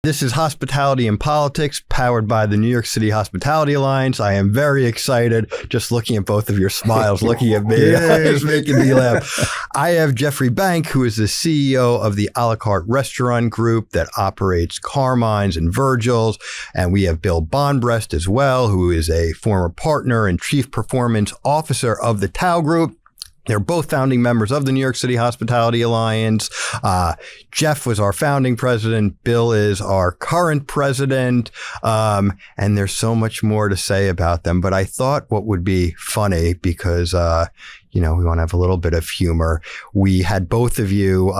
This is Hospitality and Politics, powered by the New York City Hospitality Alliance. I am very excited just looking at both of your smiles, looking at me. It's making me laugh. I have Jeffrey Bank, who is the CEO of the Alicart Restaurant Group that operates Carmines and Virgil's. And we have Bill Bonbrest as well, who is a former partner and chief performance officer of the Tao Group. They're both founding members of the New York City Hospitality Alliance. Jeff was our founding president. Bill is our current president. And there's so much more to say about them. But I thought what would be funny because, we want to have a little bit of humor. We had both of you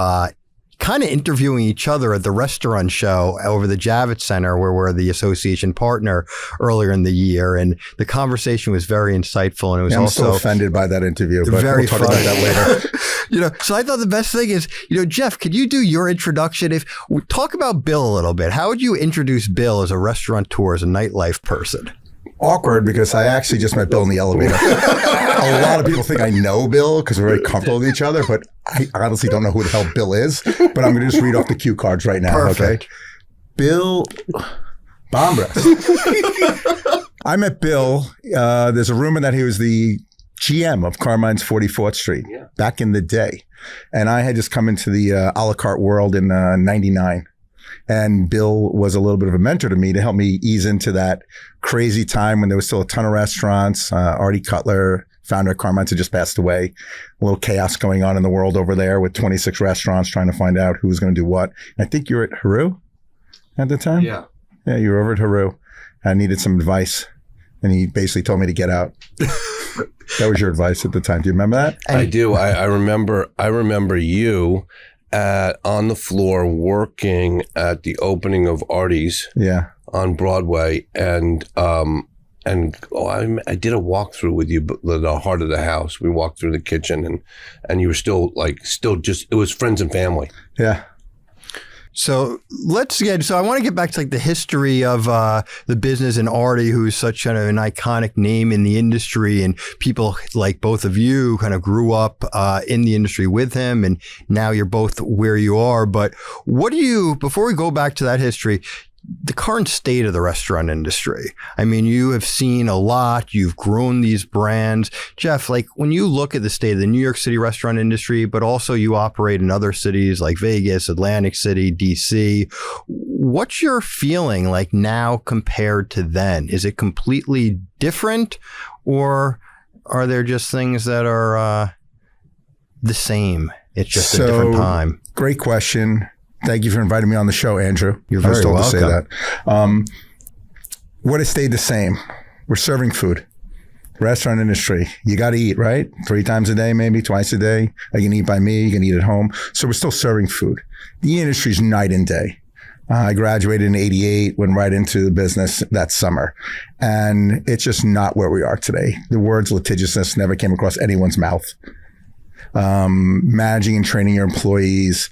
kind of interviewing each other at the restaurant show over the Javits Center, where we're the association partner earlier in the year. And the conversation was very insightful. And it was I'm also still offended by that interview, but very we'll talk about that later. So I thought the best thing is, Jeff, could you do your introduction? Talk about Bill a little bit. How would you introduce Bill as a restaurateur, as a nightlife person? Awkward, because I actually just met Bill in the elevator. A lot of people think I know Bill because we're very comfortable with each other, but I honestly don't know who the hell Bill is. But I'm going to just read off the cue cards right now. Perfect. Okay. Bill Bonbrest. I met Bill. There's a rumor that he was the GM of Carmines 44th Street back in the day. And I had just come into the Alicart world in 99. And Bill was a little bit of a mentor to me to help me ease into that crazy time when there was still a ton of restaurants. Artie Cutler, founder of Carmines, had just passed away. A little chaos going on in the world over there with 26 restaurants trying to find out who was going to do what. And I think you were at Haru at the time? Yeah. Yeah, you were over at Haru. I needed some advice. And he basically told me to get out. That was your advice at the time. Do you remember that? I do. I remember you on the floor working at the opening of Artie's on Broadway, and I did a walkthrough with you, the heart of the house. We walked through the kitchen, and you were still just, it was friends and family. Yeah. So I want to get back to the history of the business and Artie, who's such an iconic name in the industry, and people like both of you kind of grew up in the industry with him, and now you're both where you are. But before we go back to that history, the current state of the restaurant industry. I mean, you have seen a lot. You've grown these brands. Jeff, when you look at the state of the New York City restaurant industry, but also you operate in other cities like Vegas, Atlantic City, DC, what's your feeling like now compared to then? Is it completely different, or are there just things that are the same? It's just a different time. Great question. Thank you for inviting me on the show, Andrew. You're very welcome. To say that. What has stayed the same? We're serving food. Restaurant industry. You got to eat, right? 3 times a day, maybe twice a day. You can eat by me. You can eat at home. So we're still serving food. The industry's night and day. I graduated in 88, went right into the business that summer. And it's just not where we are today. The words litigiousness never came across anyone's mouth. Managing and training your employees,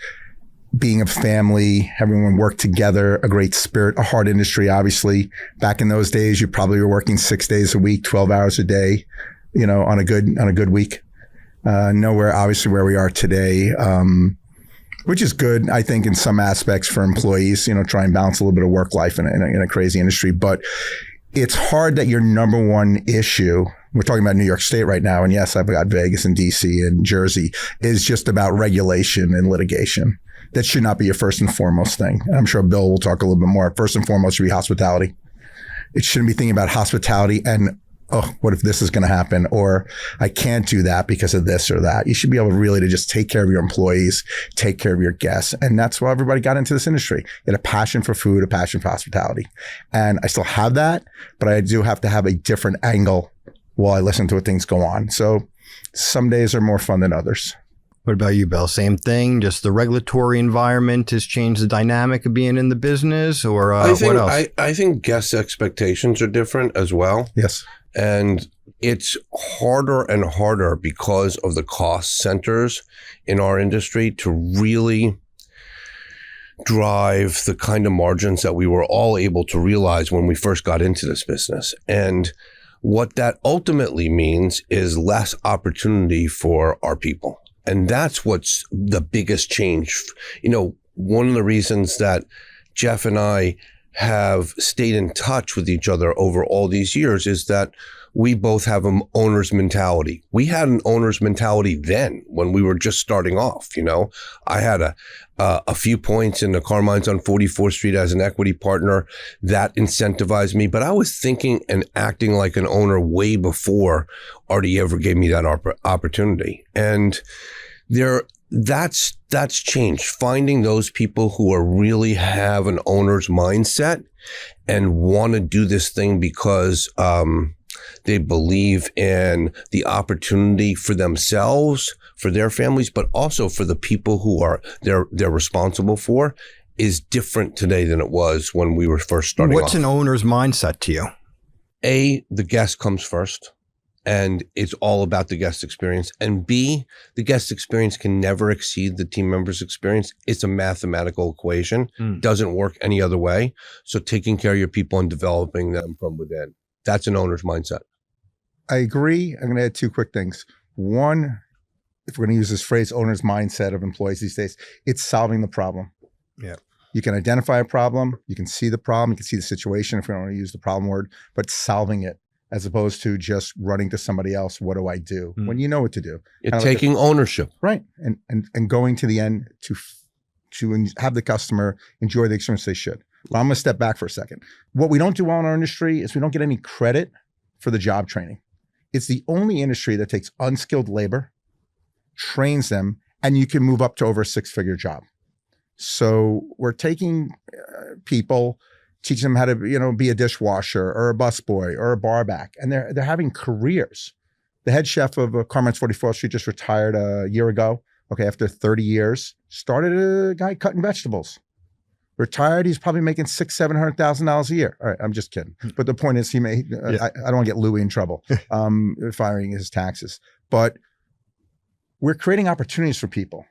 being a family, everyone work together, a great spirit, a hard industry, obviously. Back in those days, you probably were working 6 days a week, 12 hours a day, on a good week. Nowhere, obviously, where we are today, which is good, I think, in some aspects for employees, try and balance a little bit of work life in a crazy industry. But it's hard that your number one issue, we're talking about New York State right now, and yes, I've got Vegas and DC and Jersey, is just about regulation and litigation. That should not be your first and foremost thing. And I'm sure Bill will talk a little bit more. First and foremost should be hospitality. It shouldn't be thinking about hospitality and, what if this is going to happen? Or I can't do that because of this or that. You should be able to just take care of your employees, take care of your guests. And that's why everybody got into this industry. You had a passion for food, a passion for hospitality. And I still have that, but I do have to have a different angle while I listen to what things go on. So some days are more fun than others. What about you, Bill? Same thing? Just the regulatory environment has changed the dynamic of being in the business, or what else? I think guest expectations are different as well. Yes. And it's harder and harder because of the cost centers in our industry to really drive the kind of margins that we were all able to realize when we first got into this business. And what that ultimately means is less opportunity for our people. And that's what's the biggest change. One of the reasons that Jeff and I have stayed in touch with each other over all these years is that we both have an owner's mentality. We had an owner's mentality then when we were just starting off. I had a few points in the Carmines on 44th Street as an equity partner that incentivized me, but I was thinking and acting like an owner way before Artie ever gave me that opportunity. And that's changed. Finding those people who are really have an owner's mindset and want to do this thing because they believe in the opportunity for themselves, for their families, but also for the people who they're responsible for, is different today than it was when we were first starting off. What's an owner's mindset to you? The guest comes first, and it's all about the guest experience. And B, the guest experience can never exceed the team member's experience. It's a mathematical equation. Doesn't work any other way. So taking care of your people and developing them from within, that's an owner's mindset. I agree. I'm going to add two quick things. One, if we're going to use this phrase, owner's mindset of employees these days, it's solving the problem. Yeah. You can identify a problem. You can see the problem. You can see the situation, if we don't want to use the problem word, but solving it as opposed to just running to somebody else. What do I do? When you know what to do. You're taking ownership. Right. And going to the end to have the customer enjoy the experience they should. Well, I'm going to step back for a second. What we don't do well in our industry is we don't get any credit for the job training. It's the only industry that takes unskilled labor, trains them, and you can move up to over a six-figure job. So we're taking people, teaching them how to, be a dishwasher or a busboy or a barback, and they're having careers. The head chef of Carmines 44th Street just retired a year ago. Okay, after 30 years, started a guy cutting vegetables. Retired, he's probably making $600,000-$700,000 a year. All right, I'm just kidding. But the point is, I don't want to get Louis in trouble firing his taxes. But we're creating opportunities for people.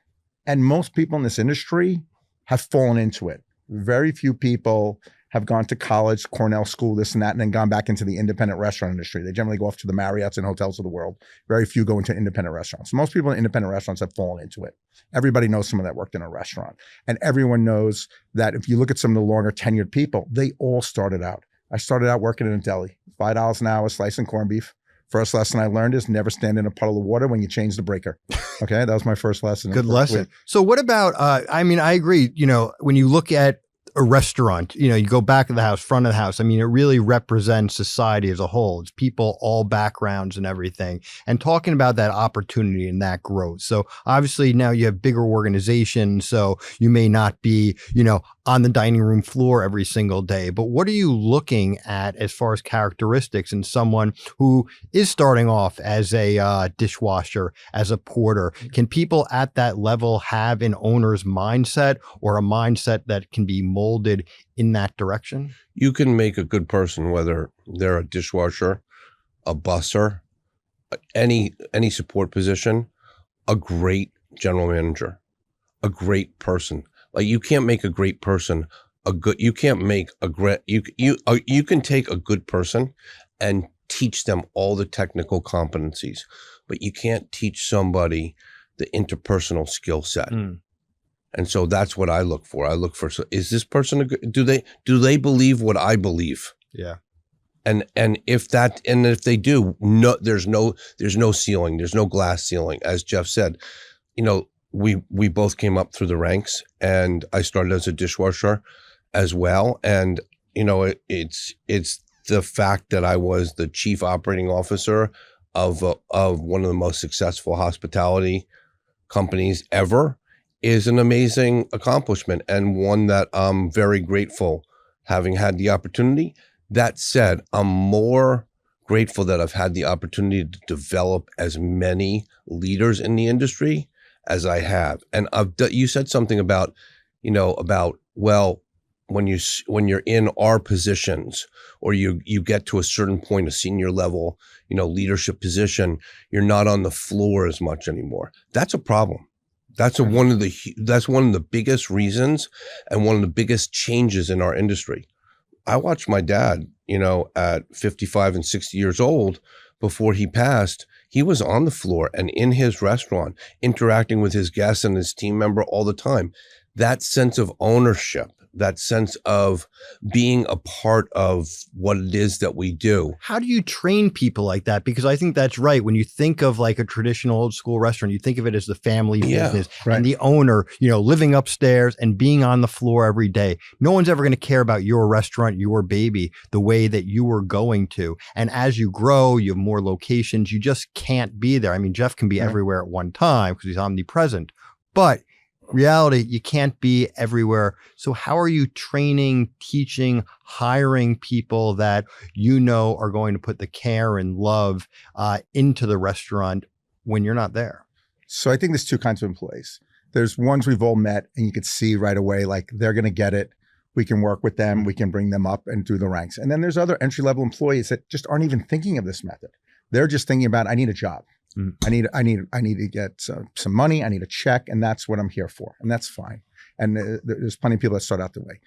And most people in this industry have fallen into it. Very few people have gone to college, Cornell school, this and that, and then gone back into the independent restaurant industry. They generally go off to the Marriotts and hotels of the world. Very few go into independent restaurants. Most people in independent restaurants have fallen into it. Everybody knows someone that worked in a restaurant. And everyone knows that if you look at some of the longer tenured people, they all started out. I started out working in a deli, $5 an hour, slicing corned beef. First lesson I learned is never stand in a puddle of water when you change the breaker. Okay, that was my first lesson. Good lesson. So what about, I agree, when you look at a restaurant, you go back of the house, front of the house. It really represents society as a whole. It's people, all backgrounds and everything, and talking about that opportunity and that growth. So obviously now you have bigger organizations, so you may not be, on the dining room floor every single day, but what are you looking at as far as characteristics in someone who is starting off as a dishwasher, as a porter? Can people at that level have an owner's mindset or a mindset that can be molded in that direction? You can make a good person, whether they're a dishwasher, a busser, any support position, a great general manager, a great person. Like, you can't make a great person you can't make a great, you can take a good person and teach them all the technical competencies, but you can't teach somebody the interpersonal skill set. And so that's what I look for. I look for, is this person do they believe what I believe? Yeah. And if they do, there's no ceiling, there's no glass ceiling. As Jeff said, we both came up through the ranks, and I started as a dishwasher as well. And it's the fact that I was the chief operating officer of one of the most successful hospitality companies ever is an amazing accomplishment, and one that I'm very grateful having had the opportunity. That said, I'm more grateful that I've had the opportunity to develop as many leaders in the industry as I have. And you said something about, when you're in our positions, or you get to a certain point, a senior level, leadership position, you're not on the floor as much anymore. That's a problem. That's one of the biggest reasons and one of the biggest changes in our industry. I watched my dad, at 55 and 60 years old, before he passed, he was on the floor and in his restaurant interacting with his guests and his team member all the time. That sense of ownership, that sense of being a part of what it is that we do. How do you train people like that? Because I think that's right. When you think of like a traditional old school restaurant, you think of it as the family business and the owner, living upstairs and being on the floor every day. No one's ever going to care about your restaurant, your baby, the way that you were going to. And as you grow, you have more locations. You just can't be there. I mean, Jeff can be everywhere at one time because he's omnipresent, but reality, you can't be everywhere. So how are you training, teaching, hiring people that are going to put the care and love into the restaurant when you're not there? So I think there's two kinds of employees. There's ones we've all met and you could see right away, like they're going to get it. We can work with them. We can bring them up and through the ranks. And then there's other entry-level employees that just aren't even thinking of this method. They're just thinking about, I need a job. I need to get some money. I need a check, and that's what I'm here for, and that's fine. And there's plenty of people that start out the way.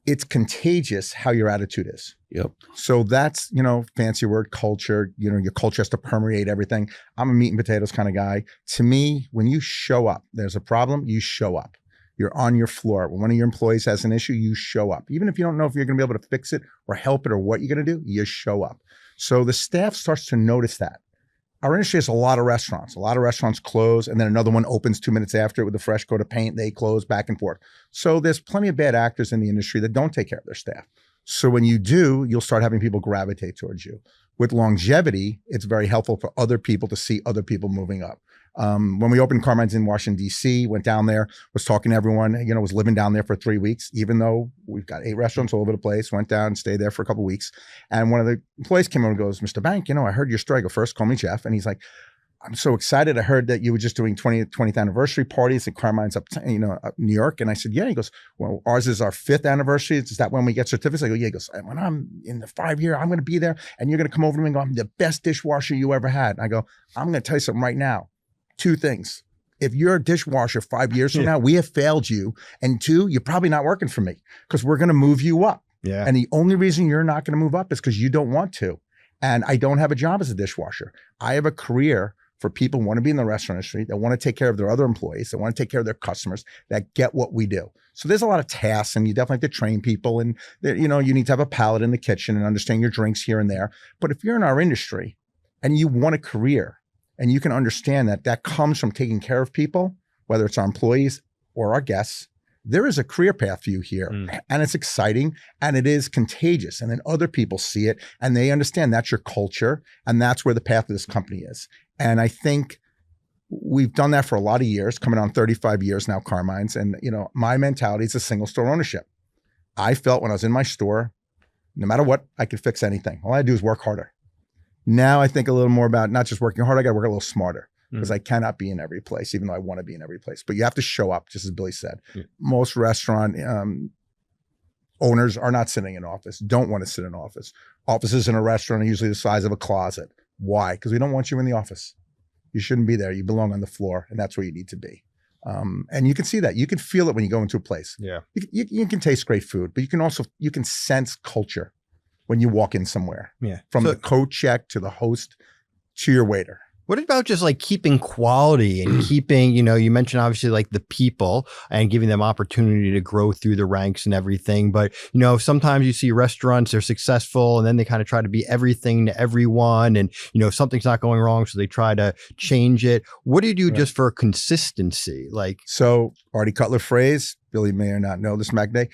It's contagious how your attitude is. Yep. So that's fancy word culture. Your culture has to permeate everything. I'm a meat and potatoes kind of guy. To me, when you show up, there's a problem. You show up. You're on your floor. When one of your employees has an issue, you show up. Even if you don't know if you're going to be able to fix it or help it or what you're going to do, you show up. So the staff starts to notice that. Our industry has a lot of restaurants. A lot of restaurants close and then another one opens 2 minutes after it with a fresh coat of paint. They close, back and forth. So there's plenty of bad actors in the industry that don't take care of their staff. So when you do, you'll start having people gravitate towards you. With longevity, it's very helpful for other people to see other people moving up. When we opened Carmines in Washington, D.C., went down there, was talking to everyone, was living down there for 3 weeks, even though we've got 8 restaurants all over the place, went down and stayed there for a couple of weeks. And one of the employees came over and goes, Mr. Bank, I heard your story. I go, first, call me Jeff. And he's like, I'm so excited. I heard that you were just doing 20th anniversary parties at Carmines up New York. And I said, yeah. He goes, well, ours is our 5th anniversary. Is that when we get certificates? I go, yeah. He goes, when I'm in the 5-year, I'm going to be there. And you're going to come over to me and go, I'm the best dishwasher you ever had. And I go, I'm going to tell you something right now. 2 things. If you're a dishwasher 5 years from now, we have failed you. And 2, you're probably not working for me because we're going to move you up. Yeah. And the only reason you're not going to move up is because you don't want to. And I don't have a job as a dishwasher. I have a career for people who want to be in the restaurant industry, that want to take care of their other employees, that want to take care of their customers, that get what we do. So there's a lot of tasks and you definitely have to train people and you need to have a palate in the kitchen and understand your drinks here and there. But if you're in our industry and you want a career, and you can understand that comes from taking care of people, whether it's our employees or our guests, there is a career path for you here. And it's exciting and it is contagious. And then other people see it and they understand that's your culture and that's where the path of this company is. And I think we've done that for a lot of years, coming on 35 years now, Carmines. And my mentality is a single store ownership. I felt when I was in my store, no matter what, I could fix anything. All I had to do is work harder. Now I think a little more about not just working hard, I got to work a little smarter because I cannot be in every place, even though I want to be in every place. But you have to show up, just as Billy said. Most restaurant owners are not sitting in office, don't want to sit in office. Offices in a restaurant are usually the size of a closet. Why? Because we don't want you in the office. You shouldn't be there. You belong on the floor, and that's where you need to be. And you can see that. You can feel it when you go into a place. Yeah. You can taste great food, but you can sense culture when you walk in somewhere. Yeah. From the coat check to the host to your waiter. What about just like keeping quality and keeping, you mentioned obviously like the people and giving them opportunity to grow through the ranks and everything. But, sometimes you see restaurants, they're successful and then they kind of try to be everything to everyone. And, something's not going wrong. So they try to change it. What do you do just for consistency? So Artie Cutler phrase, Billy may or not know this, Magne.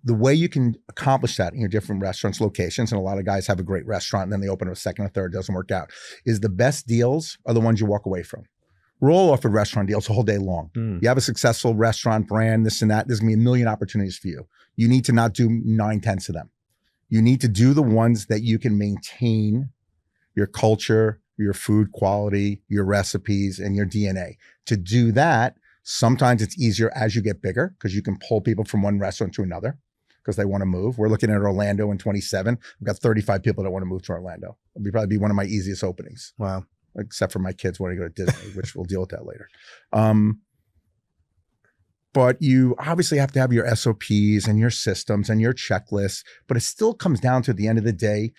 The way you can accomplish that in your different restaurants, locations, and a lot of guys have a great restaurant and then they open a second or third, doesn't work out, is the best deals are the ones you walk away from. We're all offered restaurant deals the whole day long. You have a successful restaurant brand, this and that, there's gonna be a million opportunities for you. You need to not do 9/10 of them. You need to do the ones that you can maintain your culture, your food quality, your recipes, and your DNA. To do that, sometimes it's easier as you get bigger because you can pull people from one restaurant to another, because they want to move. We're looking at Orlando in 27. We've got 35 people that want to move to Orlando. It'll probably be one of my easiest openings. Wow. Except for my kids wanting to go to Disney, which we'll deal with that later. But you obviously have to have your SOPs and your systems and your checklists, but it still comes down to the end of the day,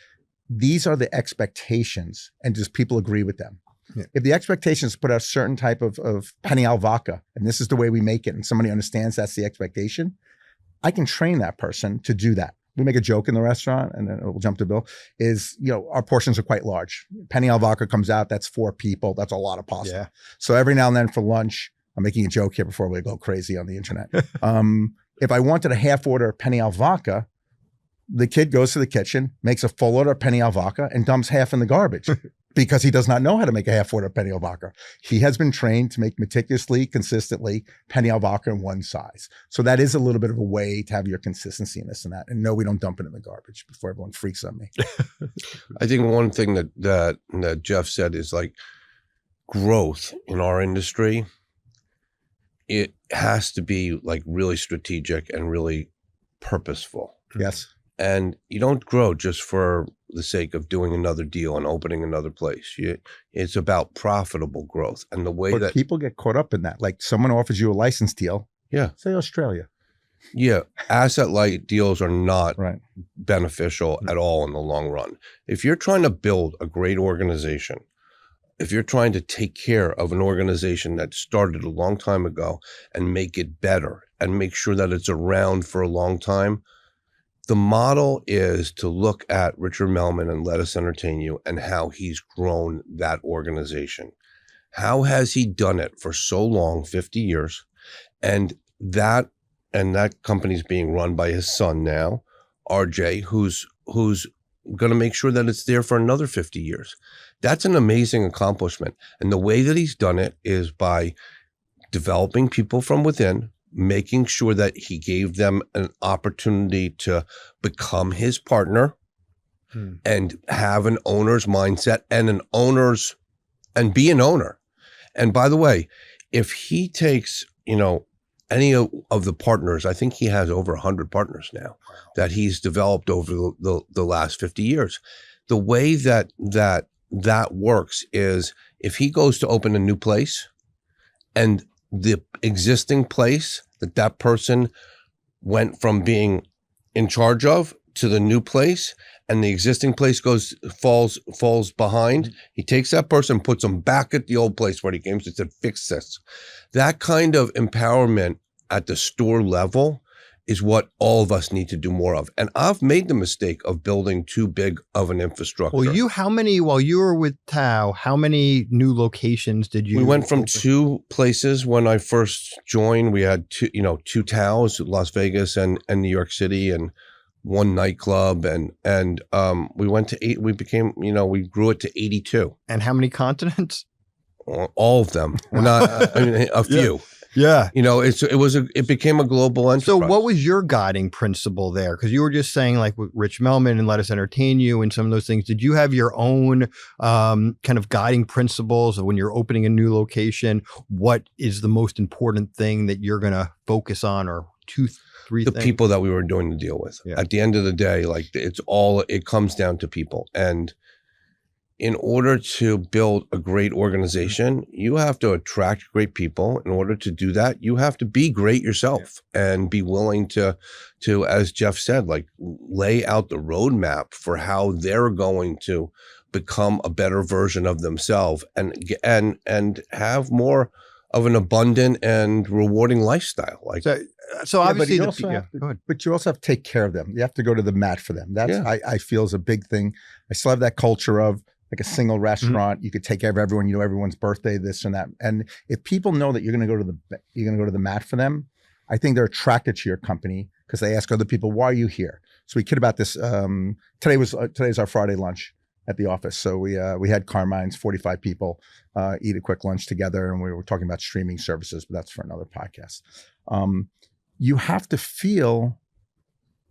these are the expectations and does people agree with them? Yeah. If the expectation is to put out a certain type of Peniel vodka, and this is the way we make it, and somebody understands that's the expectation, I can train that person to do that. We make a joke in the restaurant, and then we'll jump to Bill, is, our portions are quite large. Peniel vodka comes out, that's 4 people. That's a lot of pasta. Yeah. So every now and then for lunch, I'm making a joke here before we go crazy on the internet. If I wanted a half order of Peniel vodka, the kid goes to the kitchen, makes a full order of Peniel vodka, and dumps half in the garbage because he does not know how to make a half order of Peniel vodka. He has been trained to make meticulously, consistently Peniel vodka in one size. So that is a little bit of a way to have your consistency in this and that. And no, we don't dump it in the garbage before everyone freaks on me. I think one thing that Jeff said is like growth in our industry. It has to be like really strategic and really purposeful. Yes. And you don't grow just for the sake of doing another deal and opening another place. It's about profitable growth. And the way that people get caught up in that, like someone offers you a license deal. Yeah. Say Australia. Yeah. Asset light deals are not right. beneficial at all in the long run. If you're trying to build a great organization, if you're trying to take care of an organization that started a long time ago and make it better and make sure that it's around for a long time, the model is to look at Richard Melman and Let Us Entertain You and how he's grown that organization. How has he done it for so long, 50 years? And that company's being run by his son now, RJ, who's going to make sure that it's there for another 50 years. That's an amazing accomplishment. And the way that he's done it is by developing people from within, making sure that he gave them an opportunity to become his partner and have an owner's mindset and be an owner. And by the way, if he takes, any of the partners, I think he has over 100 partners now that he's developed over the last 50 years. The way that works is if he goes to open a new place and the existing place that person went from being in charge of to the new place, and the existing place falls behind, he takes that person, puts them back at the old place where he came to, said, fix this. That kind of empowerment at the store level is what all of us need to do more of. And I've made the mistake of building too big of an infrastructure. Well, while you were with Tao, how many new locations did you? We went from 2 places when I first joined. We had 2 Taos, Las Vegas and New York City, and 1 nightclub. And we went to 8, we grew it to 82. And how many continents? All of them. A few. Yeah. It became a global enterprise. So what was your guiding principle there? Because you were just saying, like with Rich Melman and Let Us Entertain You and some of those things, did you have your own kind of guiding principles of when you're opening a new location? What is the most important thing that you're going to focus on, or 2, 3 the things? People that we were doing the deal with. Yeah. At the end of the day, like it comes down to people. And in order to build a great organization, you have to attract great people. In order to do that, you have to be great yourself and be willing to, as Jeff said, like lay out the roadmap for how they're going to become a better version of themselves and have more of an abundant and rewarding lifestyle. Like so obviously, but you also have to take care of them. You have to go to the mat for them. That's I feel is a big thing. I still have that culture of like a single restaurant. You could take care of everyone. Everyone's birthday, this and that. And if people know that you're going to go to the mat for them, I think they're attracted to your company because they ask other people, "Why are you here?" So we kid about this. Today's our Friday lunch at the office. So we had Carmines, 45 people, eat a quick lunch together, and we were talking about streaming services, but that's for another podcast. You have to feel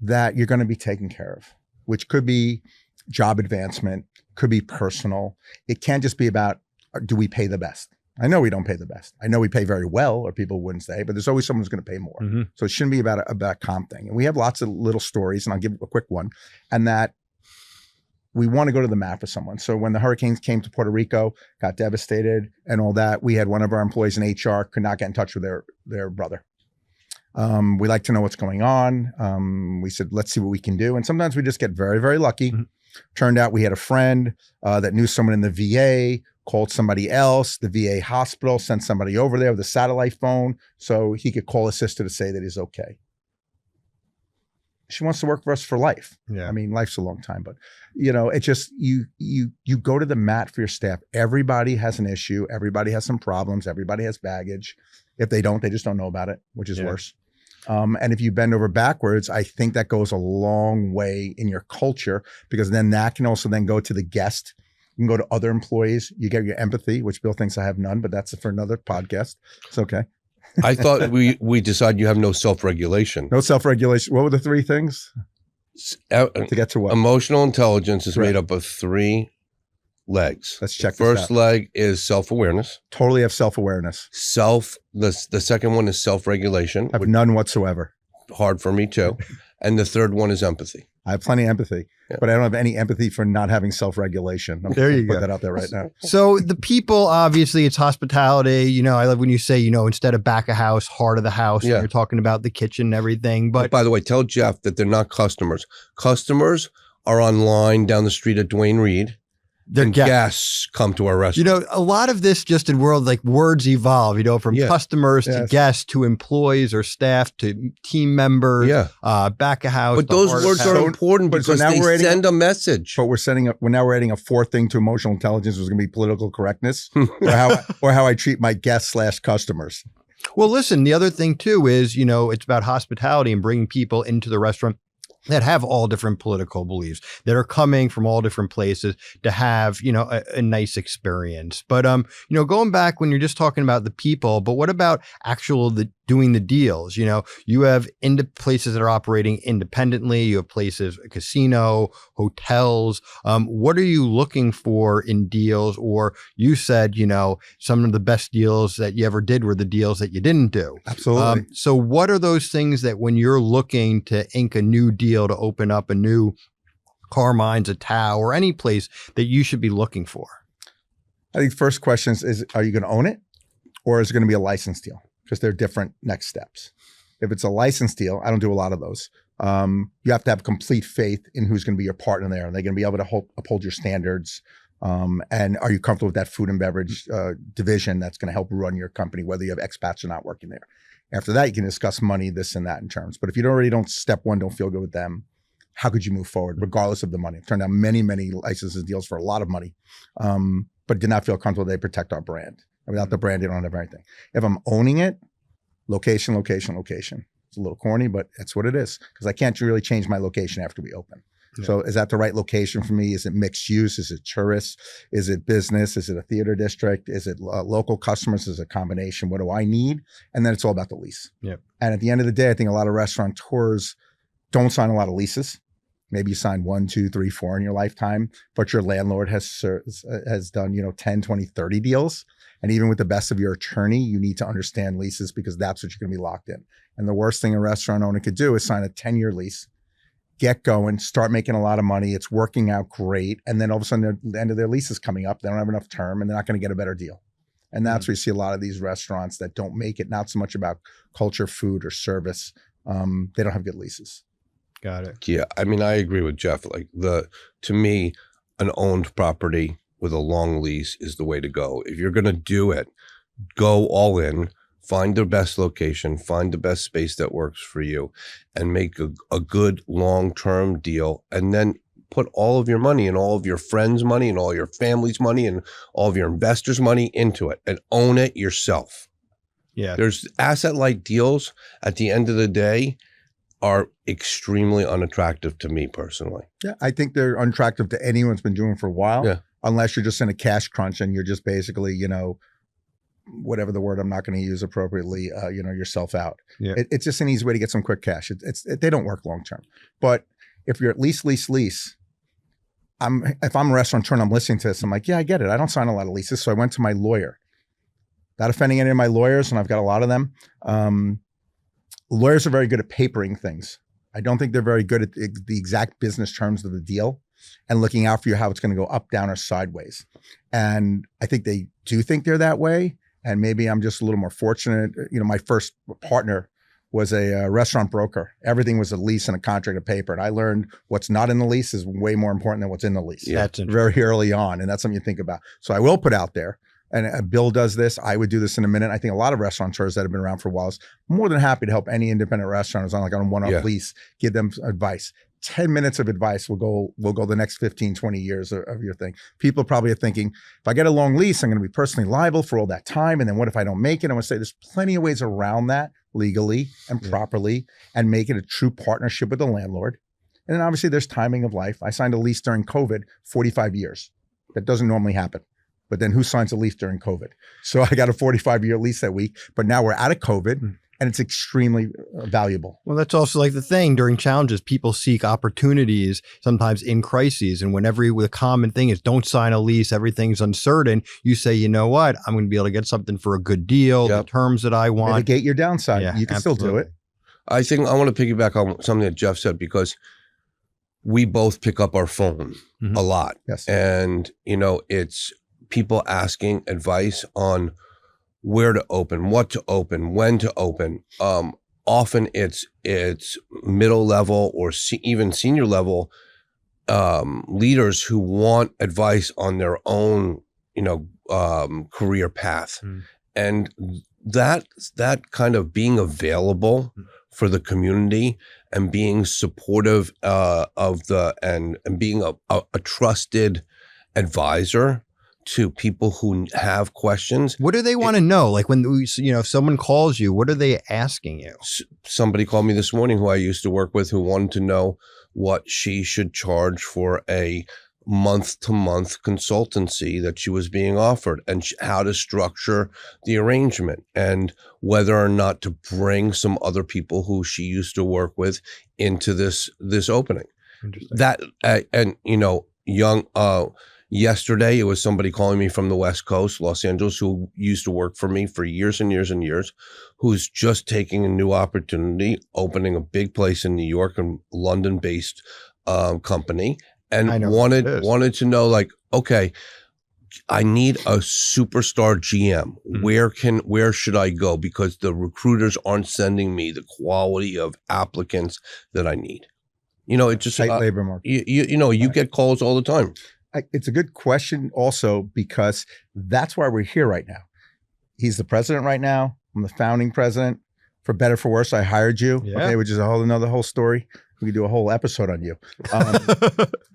that you're going to be taken care of, which could be job advancement, could be personal. It can't just be about, do we pay the best? I know we don't pay the best. I know we pay very well, or people wouldn't say, but there's always someone who's going to pay more. So it shouldn't be about a comp thing. And we have lots of little stories, and I'll give a quick one. And that we want to go to the mat for someone. So when the hurricanes came to Puerto Rico, got devastated and all that, we had one of our employees in HR could not get in touch with their brother. We like to know what's going on. We said, let's see what we can do. And sometimes we just get very, very lucky. Turned out we had a friend that knew someone in the VA called somebody else, the VA hospital sent somebody over there with a satellite phone so he could call his sister to say that he's okay. She wants to work for us for life. Yeah. I mean, life's a long time, but it just, you go to the mat for your staff. Everybody has an issue. Everybody has some problems. Everybody has baggage. If they don't, they just don't know about it, which is worse. And if you bend over backwards, I think that goes a long way in your culture, because then that can also then go to the guest. You can go to other employees. You get your empathy, which Bill thinks I have none, but that's for another podcast. It's okay. I thought we decided you have no self-regulation. No self-regulation. What were the 3 things? To get to what? Emotional intelligence is made up of 3 legs. Let's check this out. First leg is self-awareness. Totally have self-awareness. The second one is self-regulation. I have none whatsoever. Hard for me too. And the third one is empathy. I have plenty of empathy, but I don't have any empathy for not having self-regulation. There you go. Put that out there right now. So the people, obviously, it's hospitality. I love when you say, instead of back of house, heart of the house, and you're talking about the kitchen and everything. But by the way, tell Jeff that they're not customers. Customers are online down the street at Duane Reade. Their guests come to our restaurant. A lot of this just in world, like words evolve, from customers to guests to employees or staff to team members, back of house. But those words are important because they send a message. But now we're adding a 4th thing to emotional intelligence, was going to be political correctness or how I treat my guests / customers. Well, listen, the other thing too is, it's about hospitality and bringing people into the restaurant that have all different political beliefs, that are coming from all different places to have, a nice experience. But, going back when you're just talking about the people, but what about doing the deals? You have places that are operating independently. You have places, a casino, hotels. What are you looking for in deals? Or you said, some of the best deals that you ever did were the deals that you didn't do. Absolutely. So what are those things that when you're looking to ink a new deal to open up a new Carmines, a Tao, or any place that you should be looking for? I think first question is are you going to own it, or is it going to be a license deal? Because they're different next steps. If it's a license deal, I don't do a lot of those. You have to have complete faith in who's going to be your partner there. Are they going to be able to uphold your standards? And are you comfortable with that food and beverage division that's going to help run your company, whether you have expats or not working there? After that, you can discuss money, this and that in terms. But if you already don't, step one, don't feel good with them, how could you move forward regardless of the money? I've turned down many, many licenses deals for a lot of money, but did not feel comfortable they protect our brand. And without the brand, you don't have everything. If I'm owning it, location, location, location. It's a little corny, but that's what it is, because I can't really change my location after we open. Yeah. So is that the right location for me? Is it mixed use? Is it tourists? Is it business? Is it a theater district? Is it local customers? Is it a combination? What do I need? And then it's all about the lease. Yep. And at the end of the day, I think a lot of restaurateurs don't sign a lot of leases. Maybe you sign 1, 2, 3, 4 in your lifetime, but your landlord has done 10, 20, 30 deals. And even with the best of your attorney, you need to understand leases, because that's what you're going to be locked in. And the worst thing a restaurant owner could do is sign a 10-year lease, get going, start making a lot of money. It's working out great. And then all of a sudden, the end of their lease is coming up. They don't have enough term and they're not going to get a better deal. And that's where you see a lot of these restaurants that don't make it, not so much about culture, food, or service. They don't have good leases. Got it. Yeah. I mean, I agree with Jeff. To me, an owned property with a long lease is the way to go. If you're going to do it, go all in, find the best location, find the best space that works for you, and make a good long-term deal. And then put all of your money and all of your friends' money and all your family's money and all of your investors' money into it and own it yourself. Yeah. There's asset-light deals at the end of the day are extremely unattractive to me personally. Yeah, I think they're unattractive to anyone who's been doing it for a while. Yeah. Unless you're just in a cash crunch and you're just basically, whatever the word I'm not going to use appropriately, yourself out. Yeah. It's just an easy way to get some quick cash. They don't work long term. But if you're at least lease, if I'm a restaurateur and I'm listening to this, I'm like, yeah, I get it. I don't sign a lot of leases. So I went to my lawyer. Not offending any of my lawyers, and I've got a lot of them. Lawyers are very good at papering things. I don't think they're very good at the exact business terms of the deal and looking out for you how it's going to go up, down, or sideways. And I think they do think they're that way. And maybe I'm just a little more fortunate. My first partner was a restaurant broker. Everything was a lease and a contract of paper. And I learned what's not in the lease is way more important than what's in the lease. Yeah. That's very early on. And that's something you think about. So I will put out there, and Bill does this. I would do this in a minute. I think a lot of restaurateurs that have been around for a while is more than happy to help any independent restaurant who's on a one-off lease, give them advice. 10 minutes of advice will go the next 15, 20 years of your thing. People probably are thinking, if I get a long lease, I'm going to be personally liable for all that time. And then what if I don't make it? I want to say there's plenty of ways around that legally and properly and make it a true partnership with the landlord. And then obviously there's timing of life. I signed a lease during COVID, 45 years. That doesn't normally happen. But then who signs a lease during COVID? So I got a 45-year lease that week, but now we're out of COVID and it's extremely valuable. Well, that's also like the thing during challenges, people seek opportunities sometimes in crises. And whenever the common thing is don't sign a lease, everything's uncertain. You say, you know what, I'm going to be able to get something for a good deal, the terms that I want. Mitigate your downside. Yeah, you can still do it. I think I want to piggyback on something that Jeff said, because we both pick up our phone a lot. Yes. And, it's people asking advice on where to open, what to open, when to open. Often it's middle level or even senior level leaders who want advice on their own, career path. And that kind of being available for the community and being supportive and being a trusted advisor to people who have questions. What do they want to know? Like when, if someone calls you, what are they asking you? Somebody called me this morning who I used to work with, who wanted to know what she should charge for a month-to-month consultancy that she was being offered, and how to structure the arrangement, and whether or not to bring some other people who she used to work with into this opening. Interesting. Yesterday, it was somebody calling me from the West Coast, Los Angeles, who used to work for me for years and years and years, who's just taking a new opportunity, opening a big place in New York and London-based company, and wanted to know, like, okay, I need a superstar GM. Where should I go? Because the recruiters aren't sending me the quality of applicants that I need. It's just tight labor market. You get calls all the time. It's a good question also, because that's why we're here right now. He's the president right now. I'm the founding president. For better, for worse, I hired you. Yeah. Okay, which is another whole story. We could do a whole episode on you.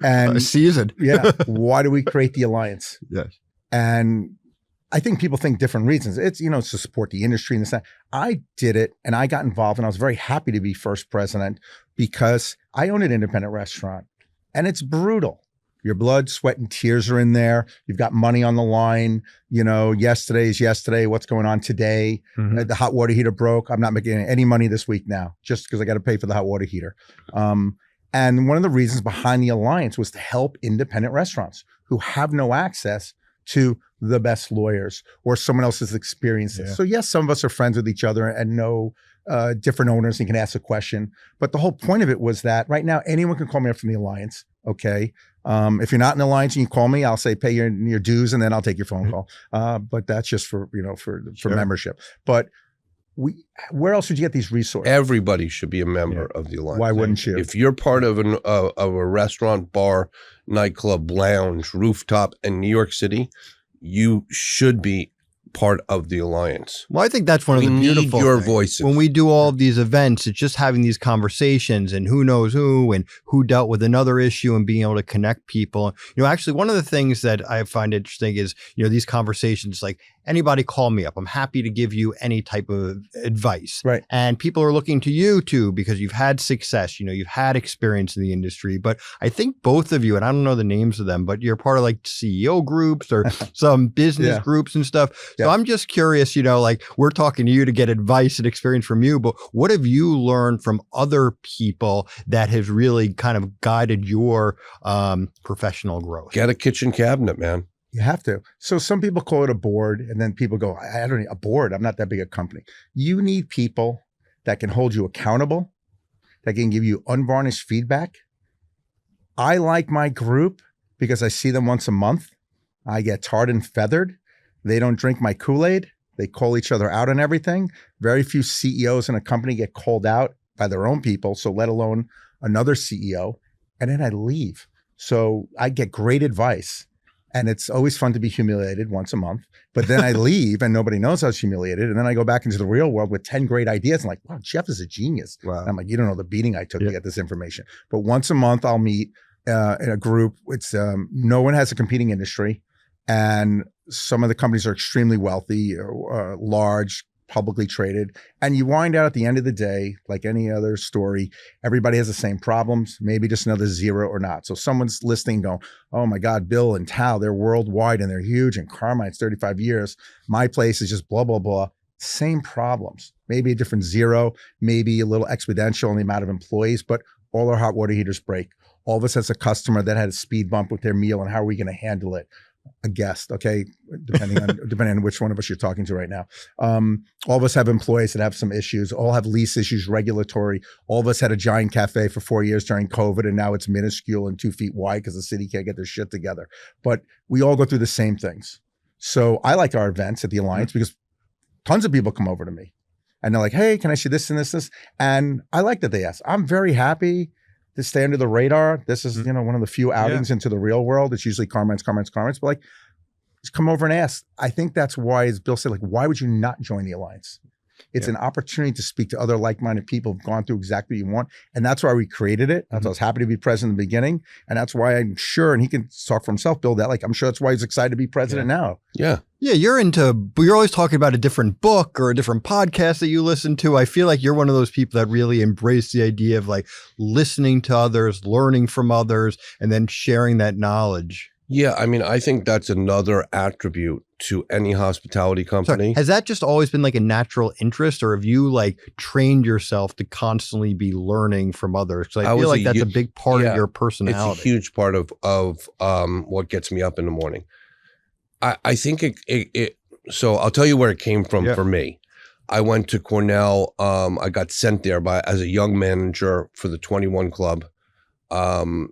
And a season. Yeah. Why do we create the Alliance? Yes. And I think people think different reasons. It's, it's to support the industry and this, that. I did it and I got involved, and I was very happy to be first president because I own an independent restaurant and it's brutal. Your blood, sweat, and tears are in there. You've got money on the line. Yesterday is yesterday. What's going on today? The hot water heater broke. I'm not making any money this week now just because I got to pay for the hot water heater. And one of the reasons behind the Alliance was to help independent restaurants who have no access to the best lawyers or someone else's experiences. Yeah. So yes, some of us are friends with each other and know different owners and can ask a question. But the whole point of it was that right now, anyone can call me up from the Alliance. Okay. If you're not in the Alliance and you call me, I'll say pay your dues and then I'll take your phone call. But that's just for membership. But where else would you get these resources? Everybody should be a member of the Alliance. Why wouldn't you? If you're part of a restaurant, bar, nightclub, lounge, rooftop in New York City, you should be part of the Alliance. Well, I think that's one of the beautiful need your things. voices. When we do all of these events, it's just having these conversations and who knows who and who dealt with another issue and being able to connect people. Actually, one of the things that I find interesting is, these conversations, like anybody call me up. I'm happy to give you any type of advice. Right. And people are looking to you too, because you've had success, you've had experience in the industry. But I think both of you, and I don't know the names of them, but you're part of like CEO groups or some business groups and stuff. So I'm just curious, like we're talking to you to get advice and experience from you, but what have you learned from other people that has really kind of guided your professional growth? Get a kitchen cabinet, man. You have to. So some people call it a board, and then people go, I don't need a board. I'm not that big a company. You need people that can hold you accountable, that can give you unvarnished feedback. I like my group because I see them once a month. I get tarred and feathered. They don't drink my Kool-Aid. They call each other out on everything. Very few CEOs in a company get called out by their own people, so let alone another CEO. And then I leave. So I get great advice. And it's always fun to be humiliated once a month. But then I leave and nobody knows I was humiliated. And then I go back into the real world with 10 great ideas. I'm like, wow, Jeff is a genius. Wow. And I'm like, you don't know the beating I took to get this information. But once a month, I'll meet in a group. It's no one has a competing industry. And some of the companies are extremely wealthy, large, publicly traded. And you wind out at the end of the day, like any other story, everybody has the same problems, maybe just another zero or not. So someone's listening going, oh my God, Bill and Tao, they're worldwide and they're huge. And Carmine's 35 years. My place is just blah, blah, blah. Same problems, maybe a different zero, maybe a little exponential in the amount of employees, but all our hot water heaters break. All of us has a customer that had a speed bump with their meal, and how are we going to handle it? A guest, okay, depending on which one of us you're talking to right now. All of us have employees that have some issues, all have lease issues, regulatory. All of us had a giant cafe for 4 years during COVID, and now it's minuscule and 2 feet wide because the city can't get their shit together. But we all go through the same things. So I like our events at the Alliance because tons of people come over to me and they're like, hey, can I see this and this? And I like that they ask. I'm very happy to stay under the radar. This is, one of the few outings into the real world. It's usually Carmines. But like, just come over and ask. I think that's why, as Bill said, like, why would you not join the Alliance? It's an opportunity to speak to other like-minded people who've gone through exactly what you want. And that's why we created it. That's why I was happy to be president in the beginning. And that's why I'm sure, and he can talk for himself, Bill, that like, I'm sure that's why he's excited to be president now. Yeah. Yeah, you're always talking about a different book or a different podcast that you listen to. I feel like you're one of those people that really embrace the idea of like listening to others, learning from others, and then sharing that knowledge. Yeah, I mean, I think that's another attribute to any hospitality company. So has that just always been like a natural interest, or have you like trained yourself to constantly be learning from others? Because I feel like that's a big part of your personality. It's a huge part of what gets me up in the morning. I think it so I'll tell you where it came from for me. I went to Cornell. I got sent there as a young manager for the 21 Club in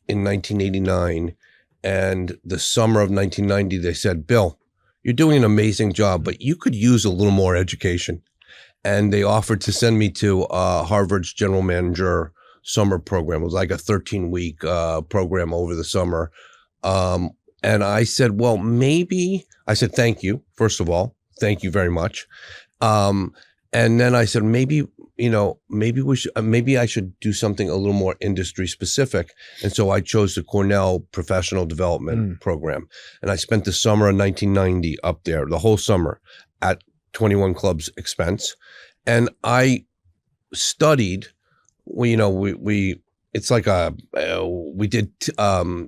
1989. And the summer of 1990, they said, Bill, you're doing an amazing job, but you could use a little more education. And they offered to send me to Harvard's general manager summer program. It was like a 13-week program over the summer. And I said, well, maybe, I said, thank you, first of all, thank you very much. And then I said, maybe I should do something a little more industry specific. And so I chose the Cornell Professional Development Program. And I spent the summer of 1990 up there, the whole summer at 21 Club's expense. And I studied, we did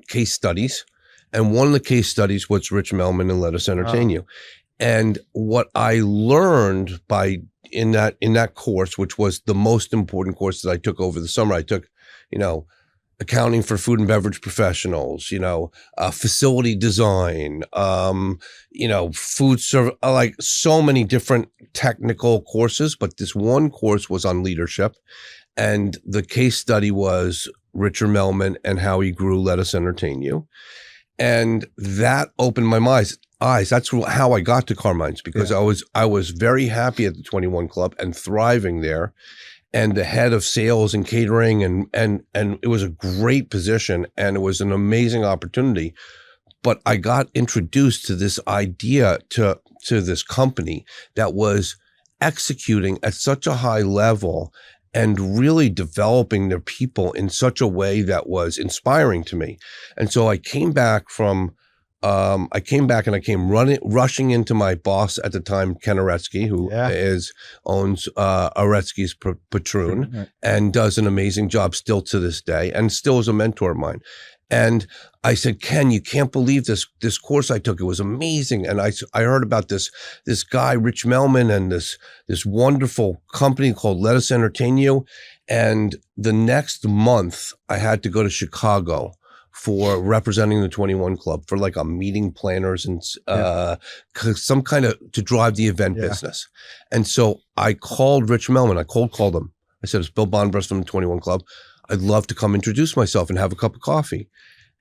case studies. And one of the case studies was Rich Melman and Let Us Entertain You. And what I learned in that course, which was the most important course that I took over the summer, I took, accounting for food and beverage professionals, facility design, food service, like so many different technical courses. But this one course was on leadership. And the case study was Richard Melman and how he grew Let Us Entertain You. And that opened my eyes. That's how I got to Carmines, because I was very happy at the 21 Club and thriving there, and the head of sales and catering, and it was a great position and it was an amazing opportunity. But I got introduced to this idea, to this company that was executing at such a high level and really developing their people in such a way that was inspiring to me. And so I came back and I came rushing into my boss at the time, Ken Aretsky, who owns Aretsky's Patroon, and does an amazing job still to this day, and still is a mentor of mine. And I said, Ken, you can't believe this course I took. It was amazing. And I heard about this guy, Rich Melman, and this wonderful company called Let Us Entertain You. And the next month I had to go to Chicago for representing the 21 Club for like a meeting planners and some kind of to drive the event business. And so I called Rich Melman. I cold called him. I said, it's Bill Bonbrest from the 21 Club. I'd love to come introduce myself and have a cup of coffee.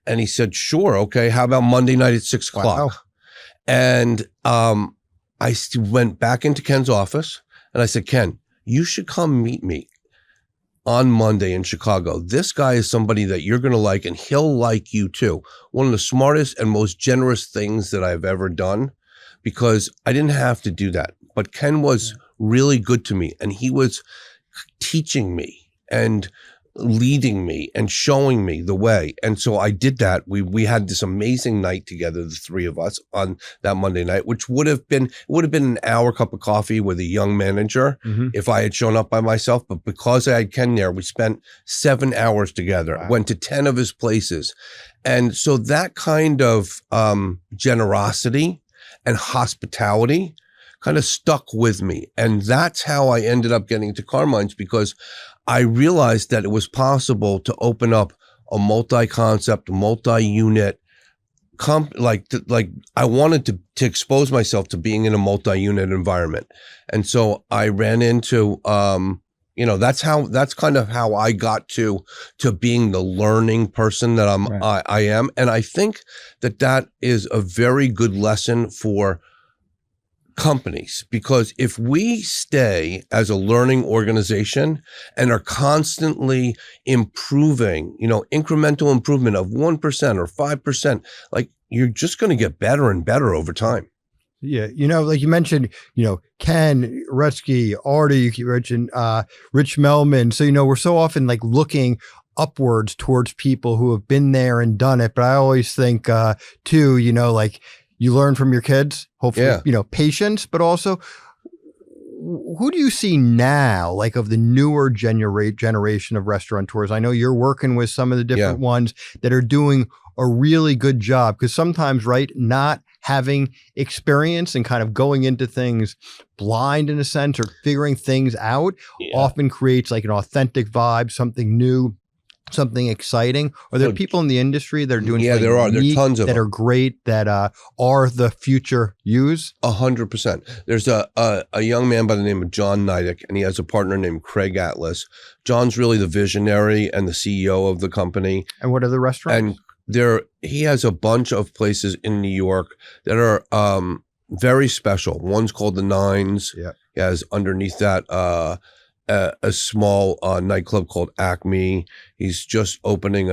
And he said, sure. Okay. How about Monday night at 6 o'clock? Wow. And I I went back into Ken's office and I said, Ken, you should come meet me on Monday in Chicago. This guy is somebody that you're going to like, and he'll like you too. One of the smartest and most generous things that I've ever done, because I didn't have to do that. But Ken was really good to me, and he was teaching me and leading me and showing me the way. And so I did that. We had this amazing night together, the three of us, on that Monday night, which would have been an hour cup of coffee with a young manager if I had shown up by myself. But because I had Ken there, we spent 7 hours together. Wow. Went to 10 of his places. And so that kind of generosity and hospitality kind of stuck with me. And that's how I ended up getting to Carmines, because I realized that it was possible to open up a multi-concept, multi-unit I wanted to expose myself to being in a multi-unit environment. And so I ran into, that's kind of how I got to being the learning person that I am. And I think that is a very good lesson for companies, because if we stay as a learning organization and are constantly improving, incremental improvement of 1% or 5%, like, you're just going to get better and better over time. Yeah. Like you mentioned, Ken, Rigie, Artie, you mentioned Rich Melman. So, we're so often like looking upwards towards people who have been there and done it. But I always think too, like, you learn from your kids, hopefully, patience, but also who do you see now, like, of the newer generation of restaurateurs? I know you're working with some of the different ones that are doing a really good job, because sometimes, not having experience and kind of going into things blind in a sense, or figuring things out often creates like an authentic vibe, something new, something exciting. Are there people in the industry that are doing there are tons of that them. are great, that are the future use? 100%. There's a young man by the name of John Neidick, and he has a partner named Craig Atlas. John's really the visionary and the CEO of the company. And what are the restaurants? And he has a bunch of places in New York that are very special. One's called the Nines. Yeah. He has underneath that a small nightclub called Acme. He's just opening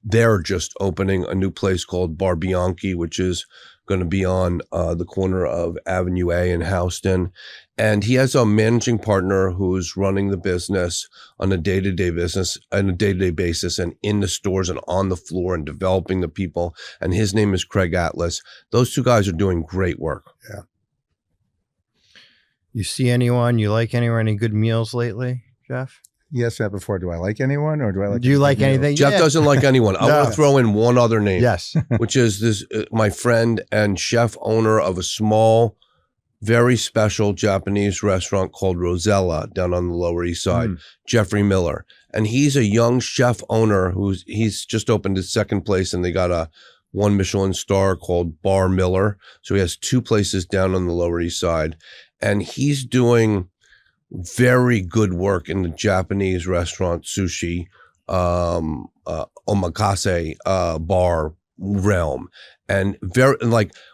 they're just opening a new place called Bar Bianchi, which is going to be on the corner of Avenue A in Houston. And he has a managing partner who's running the business on a day-to-day basis and in the stores and on the floor and developing the people. And his name is Craig Atlas. Those two guys are doing great work. Yeah. You see anyone, any good meals lately, Jeff? Yes, that before. Do I like anyone, or do I like? Do you like anything? Jeff doesn't like anyone. I want to throw in one other name. Yes. Which is this, my friend and chef owner of a small, very special Japanese restaurant called Rosella down on the Lower East Side, Jeffrey Miller. And he's a young chef owner he's just opened his second place, and they got a 1 Michelin star called Bar Miller. So he has 2 places down on the Lower East Side. And he's doing very good work in the Japanese restaurant, sushi, omakase bar realm. And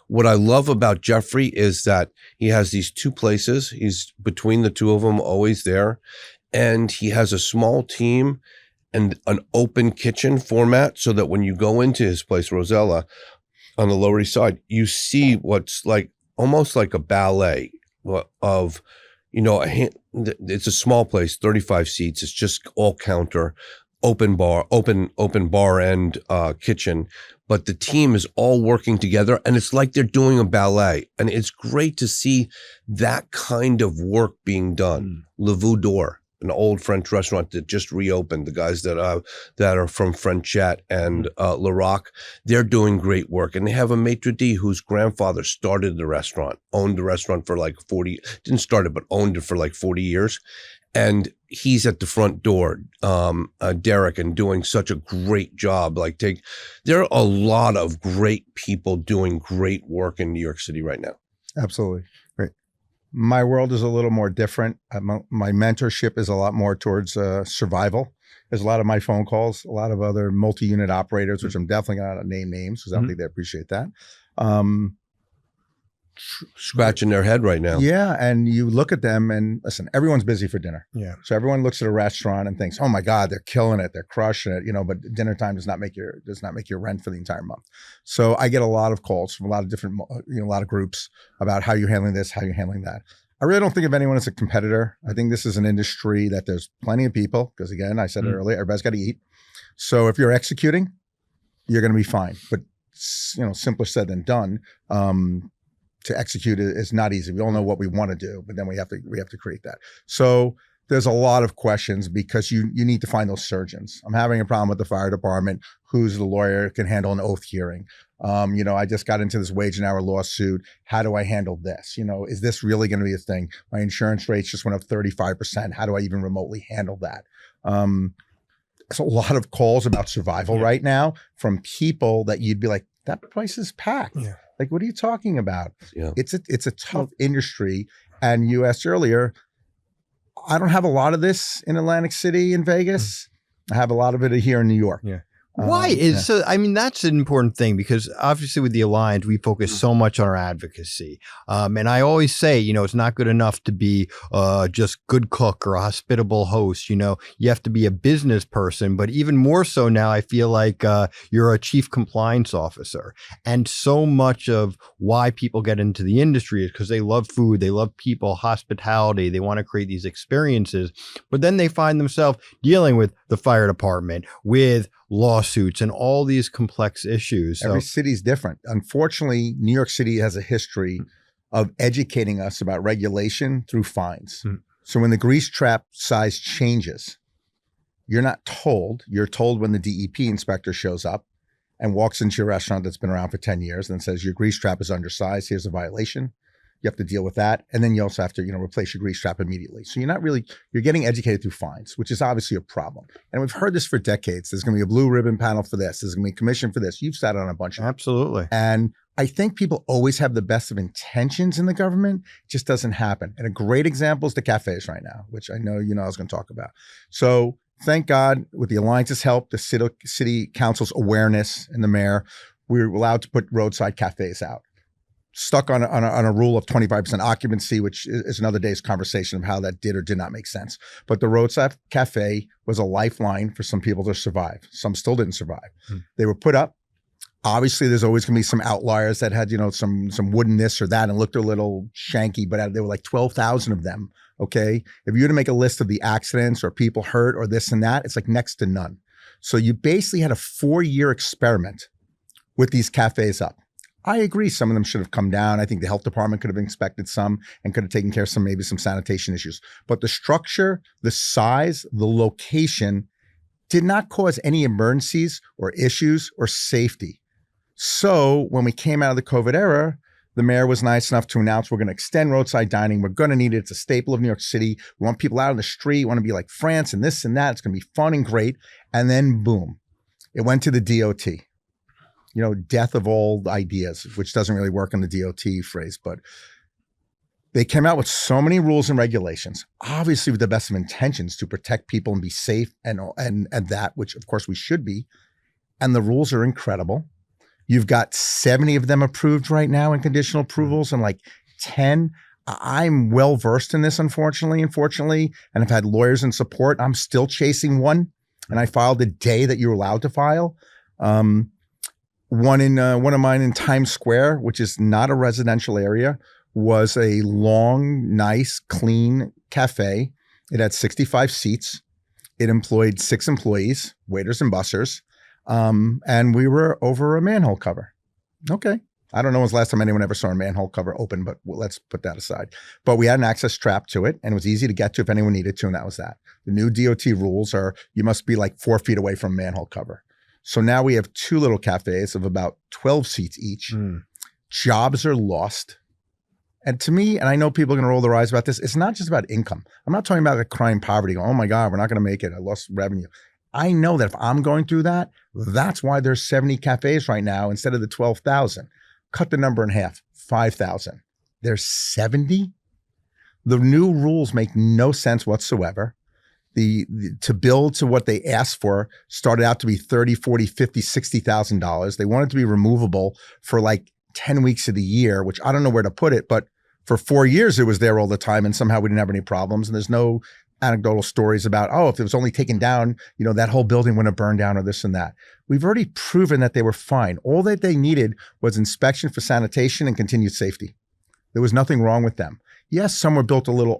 what I love about Jeffrey is that he has these 2 places. He's between the 2 of them, always there. And he has a small team and an open kitchen format, so that when you go into his place, Rosella, on the Lower East Side, you see what's like almost like a ballet of, it's a small place, 35 seats. It's just all counter, open bar and kitchen. But the team is all working together, and it's like they're doing a ballet. And it's great to see that kind of work being done. Le Voudor, an old French restaurant that just reopened. The guys that are from Frenchette and Le Roc, they're doing great work. And they have a maitre d' whose grandfather started the restaurant, owned the restaurant for like 40, didn't start it, but owned it for like 40 years. And he's at the front door, Derek, and doing such a great job. There are a lot of great people doing great work in New York City right now. Absolutely. Right. My world is a little more different. My mentorship is a lot more towards survival. There's a lot of my phone calls, a lot of other multi-unit operators, which I'm definitely going to name names because I don't think they appreciate that. scratching their head right now. Yeah, and you look at them and listen, everyone's busy for dinner. Yeah. So everyone looks at a restaurant and thinks, "Oh my God, they're killing it, they're crushing it," but dinner time does not make your rent for the entire month. So I get a lot of calls from a lot of different, a lot of groups about how you're handling this, how you're handling that. I really don't think of anyone as a competitor. I think this is an industry that there's plenty of people, because again, I said it earlier, everybody's got to eat. So if you're executing, you're going to be fine. But simpler said than done. To execute is not easy. We all know what we want to do, but then we have to create that. So there's a lot of questions because you need to find those surgeons. I'm having a problem with the fire department. Who's the lawyer can handle an oath hearing? I just got into this wage and hour lawsuit. How do I handle this? Is this really going to be a thing? My insurance rates just went up 35%. How do I even remotely handle that? There's a lot of calls about survival right now from people that you'd be like, that place is packed. Yeah. Like, what are you talking about? Yeah. It's a tough industry. And you asked earlier, I don't have a lot of this in Atlantic City and Vegas. I have a lot of it here in New York. Yeah. Why is so? I mean, that's an important thing because obviously with the Alliance, we focus so much on our advocacy. And I always say, it's not good enough to be just good cook or a hospitable host. You have to be a business person, but even more so now, I feel like you're a chief compliance officer. And so much of why people get into the industry is because they love food, they love people, hospitality, they want to create these experiences. But then they find themselves dealing with the fire department, with lawsuits and all these complex issues. Every city's different. Unfortunately, New York City has a history of educating us about regulation through fines. So when the grease trap size changes, you're not told. You're told when the DEP inspector shows up and walks into your restaurant that's been around for 10 years and says, your grease trap is undersized. Here's a violation. You have to deal with that. And then you also have to, replace your grease trap immediately. So you're getting educated through fines, which is obviously a problem. And we've heard this for decades. There's going to be a blue ribbon panel for this. There's going to be a commission for this. You've sat on a bunch of them. Absolutely. And I think people always have the best of intentions in the government. It just doesn't happen. And a great example is the cafes right now, which I know I was going to talk about. So thank God, with the Alliance's help, the city council's awareness, and the mayor, we were allowed to put roadside cafes out. Stuck on a rule of 25% occupancy, which is another day's conversation of how that did or did not make sense. But the roadside cafe was a lifeline for some people to survive. Some still didn't survive. They were put up. Obviously, there's always going to be some outliers that had, some wooden this or that and looked a little shanky, but there were like 12,000 of them. Okay. If you were to make a list of the accidents or people hurt or this and that, it's like next to none. So you basically had a 4-year experiment with these cafes up. I agree. Some of them should have come down. I think the health department could have inspected some and could have taken care of maybe some sanitation issues. But the structure, the size, the location did not cause any emergencies or issues or safety. So when we came out of the COVID era, the mayor was nice enough to announce we're going to extend roadside dining. We're going to need it. It's a staple of New York City. We want people out on the street. We want to be like France and this and that. It's going to be fun and great. And then boom, it went to the DOT. Death of all ideas, which doesn't really work in the DOT phrase, but they came out with so many rules and regulations, obviously with the best of intentions to protect people and be safe and that, which of course we should be. And the rules are incredible. You've got 70 of them approved right now in conditional approvals and like 10. I'm well versed in this, unfortunately, and I've had lawyers and support. I'm still chasing one, and I filed the day that you're allowed to file. One of mine in Times Square, which is not a residential area, was a long, nice, clean cafe. It had 65 seats. It employed 6 employees, waiters and bussers, and we were over a manhole cover. Okay. I don't know when's the last time anyone ever saw a manhole cover open, but let's put that aside. But we had an access trap to it, and it was easy to get to if anyone needed to, and that was that. The new DOT rules are you must be like 4 feet away from a manhole cover. So now we have 2 little cafes of about 12 seats each. Jobs are lost. And to me, and I know people are going to roll their eyes about this, it's not just about income. I'm not talking about like crime, poverty. Oh my God, we're not going to make it. I lost revenue. I know that if I'm going through that, that's why there's 70 cafes right now instead of the 12,000. Cut the number in half, 5,000. There's 70? The new rules make no sense whatsoever. To build to what they asked for started out to be $30,000, $40,000, $50,000, $60,000. They wanted to be removable for like 10 weeks of the year, which I don't know where to put it, but for 4 years it was there all the time and somehow we didn't have any problems. And there's no anecdotal stories about, oh, if it was only taken down, that whole building wouldn't have burned down or this and that. We've already proven that they were fine. All that they needed was inspection for sanitation and continued safety. There was nothing wrong with them. Yes, some were built a little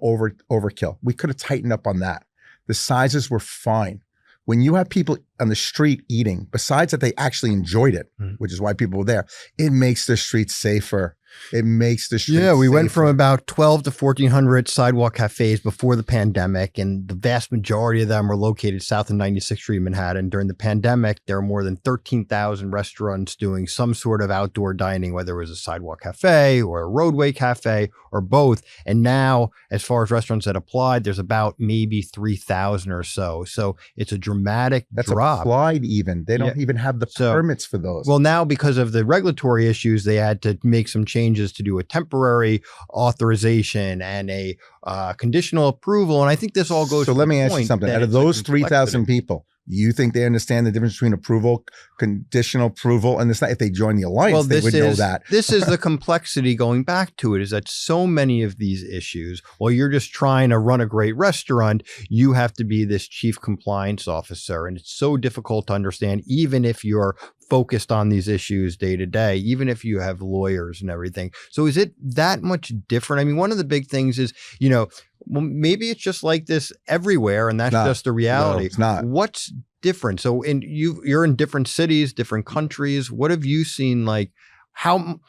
overkill. We could have tightened up on that. The sizes were fine. When you have people on the street eating, besides that they actually enjoyed it, which is why people were there, it makes the streets safer. It makes the streets Yeah, we safer. went from about 12 to 1,400 sidewalk cafes before the pandemic, and the vast majority of them were located south of 96th Street in Manhattan. During the pandemic, there were more than 13,000 restaurants doing some sort of outdoor dining, whether it was a sidewalk cafe or a roadway cafe or both. And now, as far as restaurants that applied, there's about maybe 3,000 or so. So it's a dramatic drop. Applied even. They don't even have the permits for those. Well, now because of the regulatory issues, they had to make some changes to do a temporary authorization and a conditional approval. And I think this all goes So let me ask you something. Out of those 3,000 people, you think they understand the difference between approval, conditional approval, and this? If they join the alliance, they would know that. This is the complexity going back to it, is that so many of these issues, while you're just trying to run a great restaurant, you have to be this chief compliance officer. And it's so difficult to understand, even if you're focused on these issues day to day, even if you have lawyers and everything. So is it that much different? I mean, one of the big things is, well, maybe it's just like this everywhere, and that's just the reality. No, it's not. What's different? So you're in different cities, different countries. What have you seen? Like, how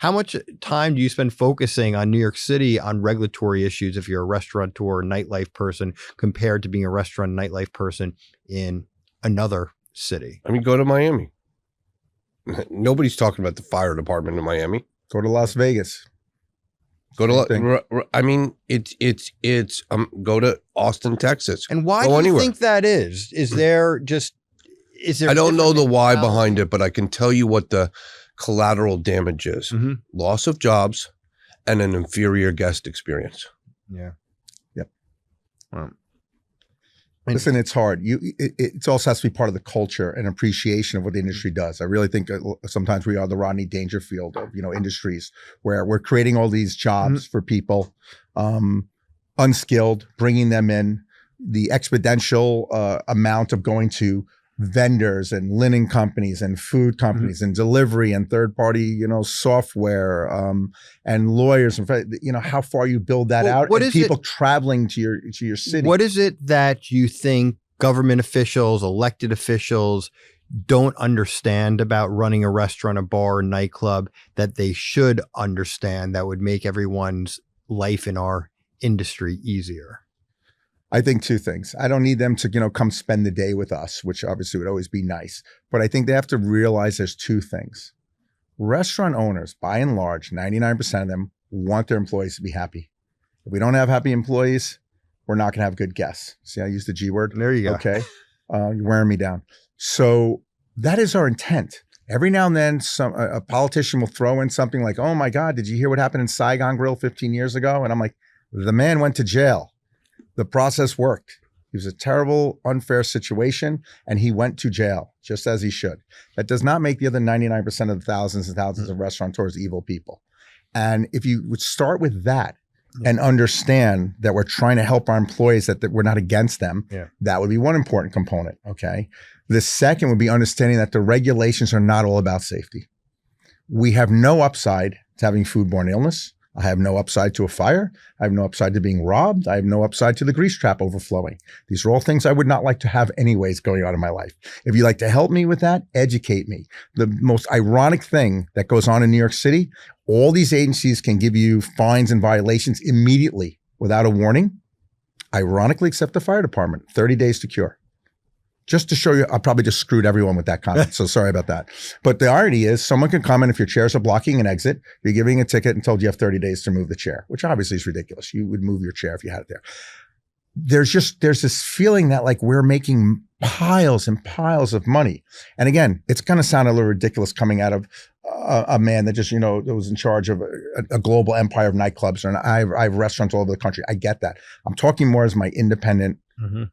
much time do you spend focusing on New York City on regulatory issues if you're a restaurateur or nightlife person compared to being a restaurant and nightlife person in another city? I mean, go to Miami. Nobody's talking about the fire department in Miami. Go to Las Vegas. Go to, I mean, it's go to Austin, Texas. And why do you think that is? Is there? I don't know the why behind it, but I can tell you what the collateral damage is. Mm-hmm. Loss of jobs and an inferior guest experience. Yeah. Yep. Listen, it's hard. It also has to be part of the culture and appreciation of what the industry does. I really think sometimes we are the Rodney Dangerfield of industries, where we're creating all these jobs for people, unskilled, bringing them in, the exponential amount of going to vendors and linen companies and food companies and delivery and third party software and lawyers and how far you build that out, and people traveling to your city. What is it that you think government officials, elected officials don't understand about running a restaurant, a bar, a nightclub that they should understand that would make everyone's life in our industry easier? I think two things. I don't need them to, come spend the day with us, which obviously would always be nice. But I think they have to realize there's two things. Restaurant owners, by and large, 99% of them want their employees to be happy. If we don't have happy employees, we're not going to have good guests. See, I used the G word. There you go. Okay. You're wearing me down. So that is our intent. Every now and then, a politician will throw in something like, oh my God, did you hear what happened in Saigon Grill 15 years ago? And I'm like, the man went to jail. The process worked. It was a terrible, unfair situation, and he went to jail, just as he should. That does not make the other 99% of the thousands and thousands of restaurateurs evil people. And if you would start with that and understand that we're trying to help our employees, that we're not against them, that would be one important component, okay? The second would be understanding that the regulations are not all about safety. We have no upside to having foodborne illness. I have no upside to a fire. I have no upside to being robbed. I have no upside to the grease trap overflowing. These are all things I would not like to have anyways going on in my life. If you'd like to help me with that, educate me. The most ironic thing that goes on in New York City, all these agencies can give you fines and violations immediately without a warning. Ironically, except the fire department, 30 days to cure. Just to show you, I probably just screwed everyone with that comment. So sorry about that. But the irony is someone can come in if your chairs are blocking an exit, you're giving a ticket and told you have 30 days to move the chair, which obviously is ridiculous. You would move your chair if you had it there. There's this feeling that like we're making piles and piles of money. And again, it's going to sound a little ridiculous coming out of a man that just, that was in charge of a global empire of nightclubs. And I have restaurants all over the country. I get that. I'm talking more as my independent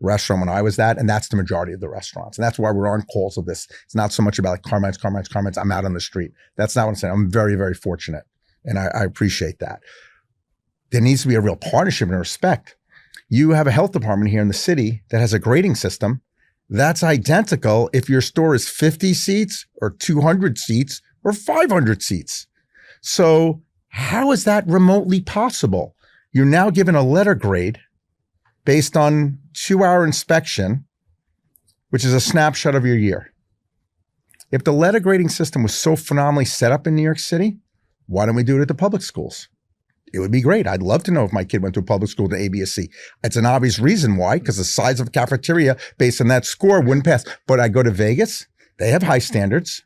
restaurant when I was that, and that's the majority of the restaurants. And that's why we're on calls of this. It's not so much about like Carmines. I'm out on the street. That's not what I'm saying. I'm very, very fortunate, and I appreciate that. There needs to be a real partnership and respect. You have a health department here in the city that has a grading system that's identical if your store is 50 seats or 200 seats or 500 seats. So how is that remotely possible? You're now given a letter grade based on 2-hour inspection, which is a snapshot of your year. If the letter grading system was so phenomenally set up in New York City, why don't we do it at the public schools? It would be great. I'd love to know if my kid went to a public school to A, B, or C. It's an obvious reason why, because the size of the cafeteria based on that score wouldn't pass. But I go to Vegas, they have high standards,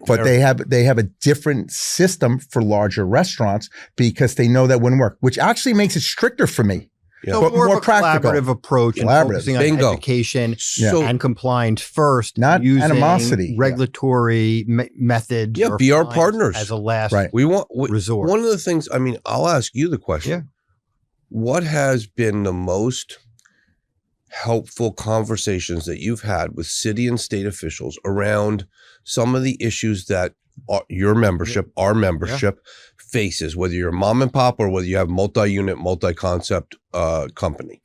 but they have a different system for larger restaurants because they know that wouldn't work, which actually makes it stricter for me. Yeah. So but more of a practical. Collaborative approach and focusing on education and compliance first, not using animosity, regulatory methods. Yeah, be our partners as a last resort. One of the things, I mean, I'll ask you the question. Yeah. What has been the most helpful conversations that you've had with city and state officials around some of the issues that your membership, our membership faces, whether you're a mom and pop or whether you have multi-unit, multi-concept company?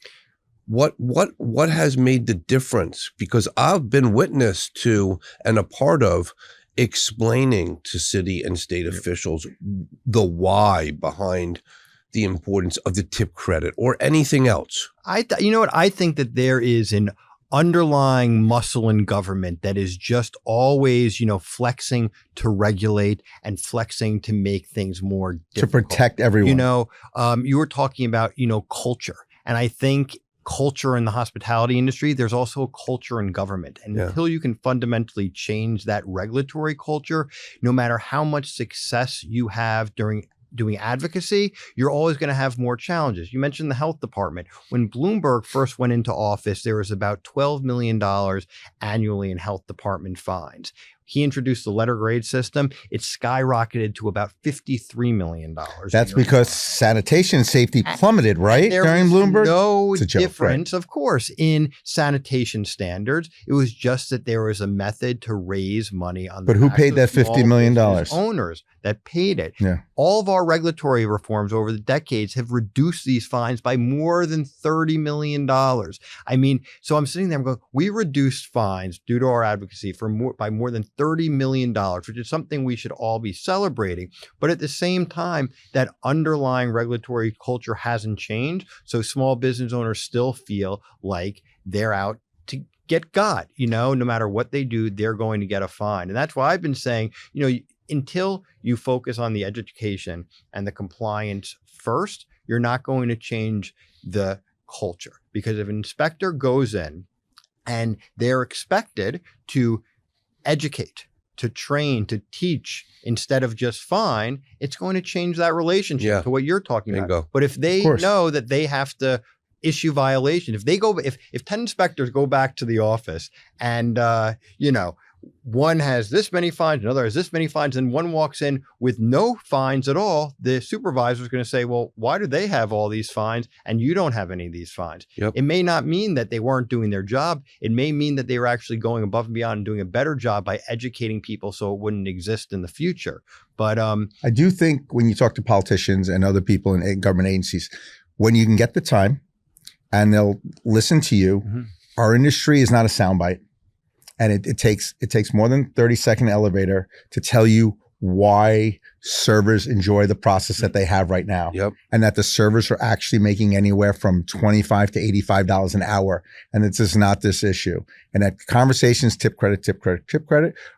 What has made the difference? Because I've been witness to and a part of explaining to city and state officials the why behind the importance of the tip credit or anything else. You know what? I think that there is an underlying muscle in government that is just always, flexing to regulate and flexing to make things more difficult. To protect everyone. You were talking about, culture. And I think culture in the hospitality industry, there's also a culture in government. And until you can fundamentally change that regulatory culture, no matter how much success you have during doing advocacy, you're always going to have more challenges. You mentioned the health department. When Bloomberg first went into office, there was about $12 million annually in health department fines. He introduced the letter grade system. It skyrocketed to about $53 million. That's because sanitation safety plummeted, right? During Bloomberg? No difference, of course, in sanitation standards. It was just that there was a method to raise money on the But who paid that $50 million? Owners that paid it. Yeah. All of our regulatory reforms over the decades have reduced these fines by more than $30 million. I mean, so I'm sitting there, I'm going, we reduced fines due to our advocacy by more than $30 million, which is something we should all be celebrating. But at the same time, that underlying regulatory culture hasn't changed. So small business owners still feel like they're out to get got, no matter what they do, they're going to get a fine. And that's why I've been saying, until you focus on the education and the compliance first, you're not going to change the culture. Because if an inspector goes in and they're expected to educate, to train, to teach instead of just fine, it's going to change that relationship to what you're talking about. But if they know that they have to issue violation, if 10 inspectors go back to the office and one has this many fines, another has this many fines, and one walks in with no fines at all, the supervisor is going to say, well, why do they have all these fines and you don't have any of these fines? Yep. It may not mean that they weren't doing their job. It may mean that they were actually going above and beyond and doing a better job by educating people so it wouldn't exist in the future. But I do think when you talk to politicians and other people in government agencies, when you can get the time and they'll listen to you, our industry is not a soundbite. And it takes more than 30-second elevator to tell you why servers enjoy the process that they have right now. Yep. And that the servers are actually making anywhere from $25 to $85 an hour. And it's just not this issue. And that conversations, tip credit,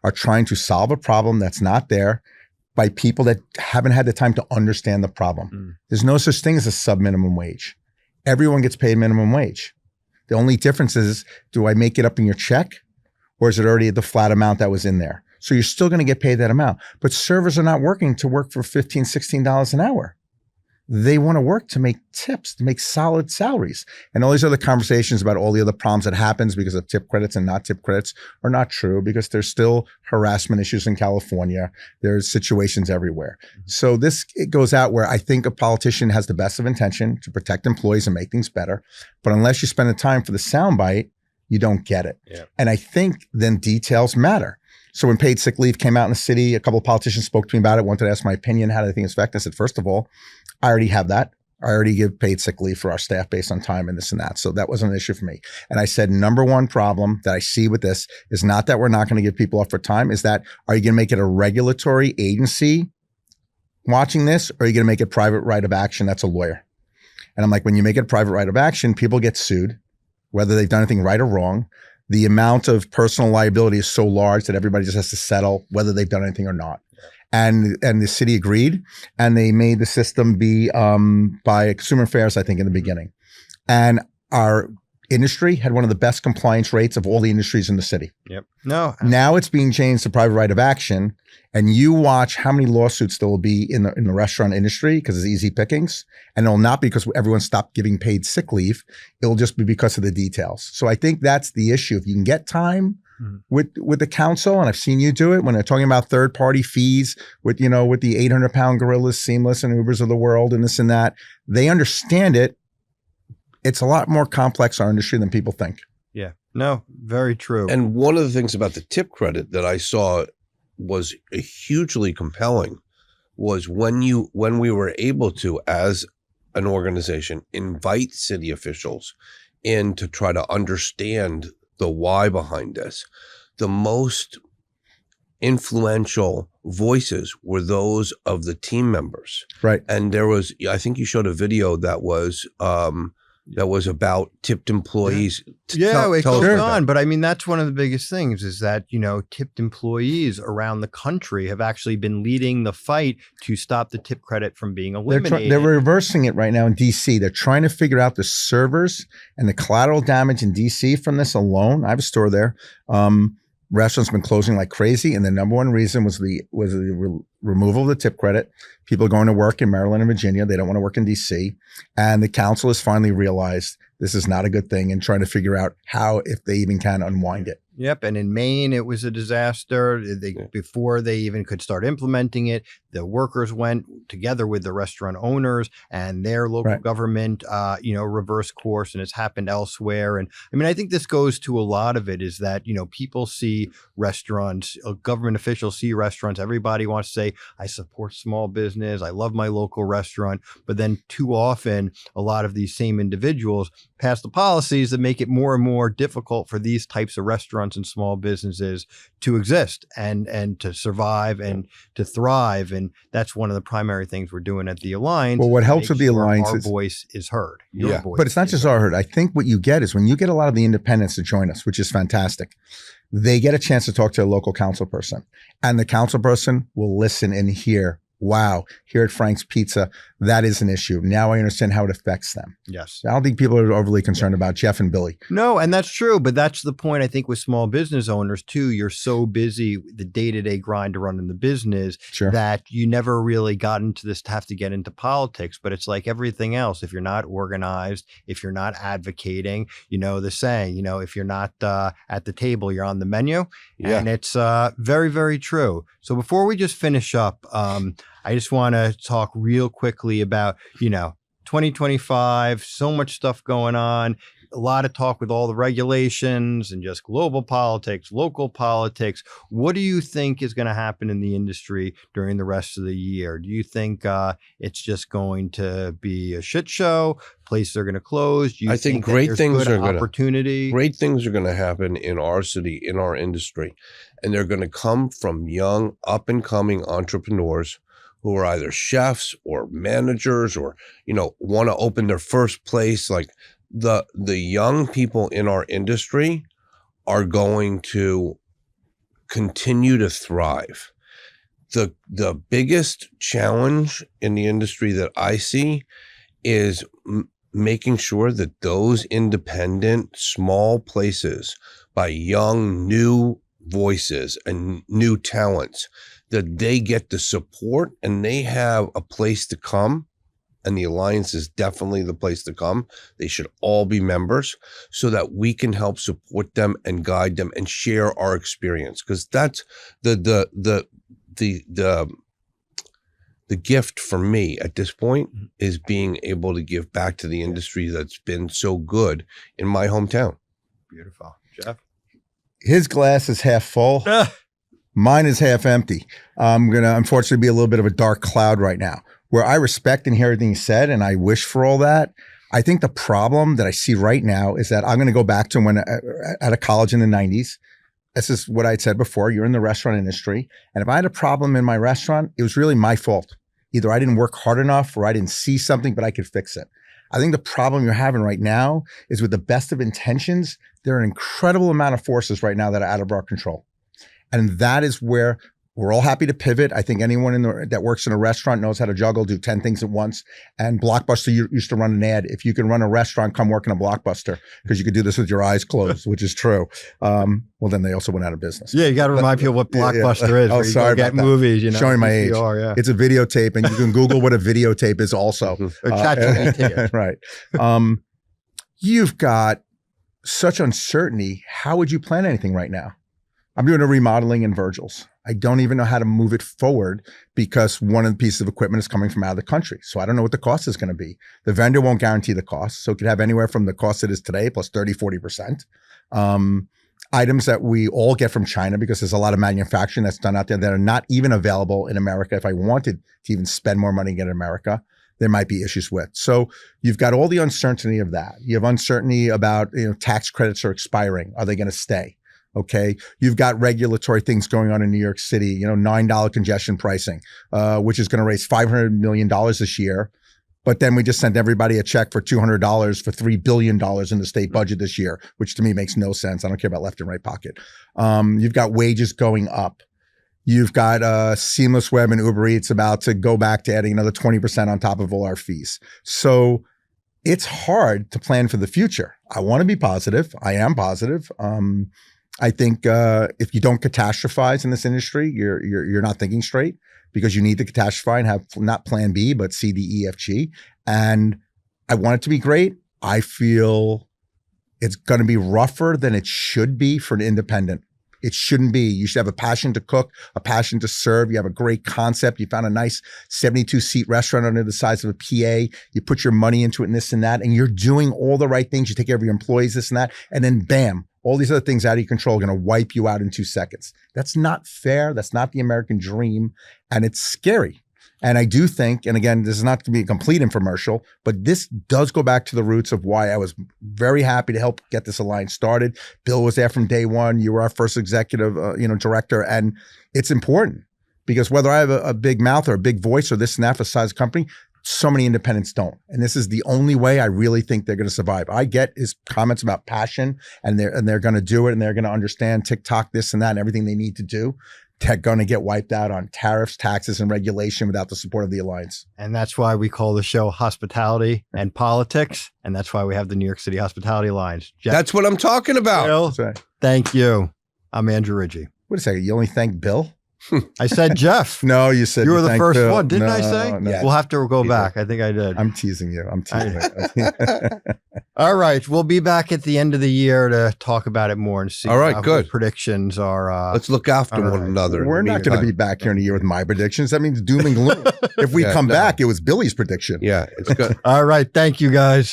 are trying to solve a problem that's not there by people that haven't had the time to understand the problem. There's no such thing as a sub-minimum wage. Everyone gets paid minimum wage. The only difference is, do I make it up in your check? Or is it already the flat amount that was in there? So you're still going to get paid that amount. But servers are not working to work for $15, $16 an hour. they want to work to make tips, to make solid salaries. And all these other conversations about all the other problems that happens because of tip credits and not tip credits are not true, because there's still harassment issues in California. There's situations everywhere. So it goes out where I think a politician has the best of intention to protect employees and make things better. But unless you spend the time for the soundbite, you don't get it. Yeah. And I think then details matter. So when paid sick leave came out in the city, a couple of politicians spoke to me about it, wanted to ask my opinion. How do they think it's affected? I said, first of all, I already have that. I already give paid sick leave for our staff based on time and this and that. So that wasn't an issue for me. And I said, number one problem that I see with this is not that we're not going to give people off for time, is that, are you going to make it a regulatory agency watching this, or are you going to make it private right of action? That's a lawyer. And I'm like, when you make it a private right of action, people get sued, whether they've done anything right or wrong. The amount of personal liability is so large that everybody just has to settle whether they've done anything or not. And the city agreed, and they made the system be by Consumer Affairs, I think, in the beginning. And our industry had one of the best compliance rates of all the industries in the city. Yep. No. Now it's being changed to private right of action, and you watch how many lawsuits there will be in the restaurant industry because it's easy pickings, and it'll not be because everyone stopped giving paid sick leave. It'll just be because of the details. So I think that's the issue. If you can get time with the council, and I've seen you do it when they're talking about third-party fees with the 800-pound gorillas, Seamless and Ubers of the world and this and that, they understand it. It's a lot more complex, our industry, than people think. Yeah, no, very true. And one of the things about the tip credit that I saw was hugely compelling was when we were able to, as an organization, invite city officials in to try to understand the why behind this. The most influential voices were those of the team members. Right. And there was, I think you showed a video that was about tipped employees. Yeah, it goes on. But I mean, that's one of the biggest things is that, tipped employees around the country have actually been leading the fight to stop the tip credit from being eliminated. They're reversing it right now in DC. They're trying to figure out the servers and the collateral damage in DC from this alone. I have a store there. Restaurants have been closing like crazy. And the number one reason was the removal of the tip credit. People are going to work in Maryland and Virginia. They don't want to work in DC. And the council has finally realized this is not a good thing and trying to figure out how, if they even can, unwind it. Yep. And in Maine, it was a disaster. Before they even could start implementing it, the workers went together with the restaurant owners and their local government, reverse course, and it's happened elsewhere. And I mean, I think this goes to a lot of it is that, people see restaurants, government officials see restaurants. Everybody wants to say, I support small business. I love my local restaurant. But then too often, a lot of these same individuals pass the policies that make it more and more difficult for these types of restaurants and small businesses to exist and to survive and to thrive. And that's one of the primary things we're doing at the Alliance. Well, what helps with the Alliance is our voice is heard. But it's not just our heard. I think what you get is when you get a lot of the independents to join us, which is fantastic, they get a chance to talk to a local council person, and the council person will listen and hear, wow, here at Frank's Pizza, that is an issue. Now I understand how it affects them. Yes. I don't think people are overly concerned about Jeff and Billy. No, and that's true. But that's the point, I think, with small business owners, too. You're so busy, the day-to-day grind to running the business, that you never really got into this to have to get into politics. But it's like everything else. If you're not organized, if you're not advocating, the saying, if you're not at the table, you're on the menu. Yeah. And it's very, very true. So before we just finish up, I just want to talk real quickly about, 2025, so much stuff going on, a lot of talk with all the regulations and just global politics, local politics. What do you think is going to happen in the industry during the rest of the year? Do you think it's just going to be a shit show? Places are going to close? Do you think great things are going to happen in our city, in our industry, and they're going to come from young, up and coming entrepreneurs who are either chefs or managers or, want to open their first place. Like the young people in our industry are going to continue to thrive. The biggest challenge in the industry that I see is making sure that those independent small places by young, new voices and new talents, that they get the support and they have a place to come and the Alliance is definitely the place to come. They should all be members so that we can help support them and guide them and share our experience. Because that's the gift for me at this point is being able to give back to the industry that's been so good in my hometown. Beautiful. Jeff? His glass is half full. Mine is half empty. I'm going to unfortunately be a little bit of a dark cloud right now, where I respect and hear everything you said, and I wish for all that. I think the problem that I see right now is that I'm going to go back to when at a college in the 90s. This is what I said before. You're in the restaurant industry. And if I had a problem in my restaurant, it was really my fault. Either I didn't work hard enough or I didn't see something, but I could fix it. I think the problem you're having right now is with the best of intentions, there are an incredible amount of forces right now that are out of our control. And that is where we're all happy to pivot. I think anyone that works in a restaurant knows how to juggle, do 10 things at once. And Blockbuster used to run an ad. If you can run a restaurant, come work in a Blockbuster, because you could do this with your eyes closed, which is true. Well, then they also went out of business. Yeah, you got to remind people what Blockbuster is. Oh, sorry about that. Movies, you know, showing my age. Yeah. It's a videotape, and you can Google what a videotape is also. Right. You've got such uncertainty. How would you plan anything right now? I'm doing a remodeling in Virgil's. I don't even know how to move it forward because one of the pieces of equipment is coming from out of the country. So I don't know what the cost is going to be. The vendor won't guarantee the cost. So it could have anywhere from the cost it is today plus 30, 40%. Items that we all get from China, because there's a lot of manufacturing that's done out there that are not even available in America. If I wanted to even spend more money to get in America, there might be issues with. So you've got all the uncertainty of that. You have uncertainty about, tax credits are expiring. Are they going to stay? Okay. You've got regulatory things going on in New York City, $9 congestion pricing, which is going to raise $500 million this year. But then we just sent everybody a check for $200 for $3 billion in the state budget this year, which to me makes no sense. I don't care about left and right pocket. You've got wages going up. You've got Seamless Web and Uber Eats about to go back to adding another 20% on top of all our fees. So it's hard to plan for the future. I want to be positive. I am positive. I think if you don't catastrophize in this industry, you're not thinking straight, because you need to catastrophize and have not plan B, but C, D, E, F, G. And I want it to be great. I feel it's going to be rougher than it should be for an independent. It shouldn't be. You should have a passion to cook, a passion to serve. You have a great concept. You found a nice 72-seat restaurant under the size of a PA. You put your money into it and this and that, and you're doing all the right things. You take care of your employees, this and that, and then bam, all these other things out of your control are going to wipe you out in 2 seconds. That's not fair. That's not the American dream. And it's scary. And I do think, and again, this is not to be a complete infomercial, but this does go back to the roots of why I was very happy to help get this alliance started. Bill was there from day one. You were our first executive, director. And it's important, because whether I have a big mouth or a big voice or this and that for the size of the company, so many independents don't. And this is the only way I really think they're going to survive. I get his comments about passion, and they're going to do it, and they're going to understand TikTok, this and that, and everything they need to do. They're going to get wiped out on tariffs, taxes, and regulation without the support of the Alliance. And that's why we call the show Hospitality and Politics. And that's why we have the New York City Hospitality Alliance. Jeff, that's what I'm talking about. Bill, thank you. I'm Andrew Rigie. Wait a second. You only thanked Bill? I said Jeff. No, you said you were the first Bill. one, didn't I say? No. We'll have to go back. I think I did. I'm teasing you. All right. We'll be back at the end of the year to talk about it more and see good predictions are. Let's look after one another. We're not going to be back here in a year with my predictions. That means doom and gloom. If we come back, it was Billy's prediction. Yeah, it's good. All right. Thank you, guys.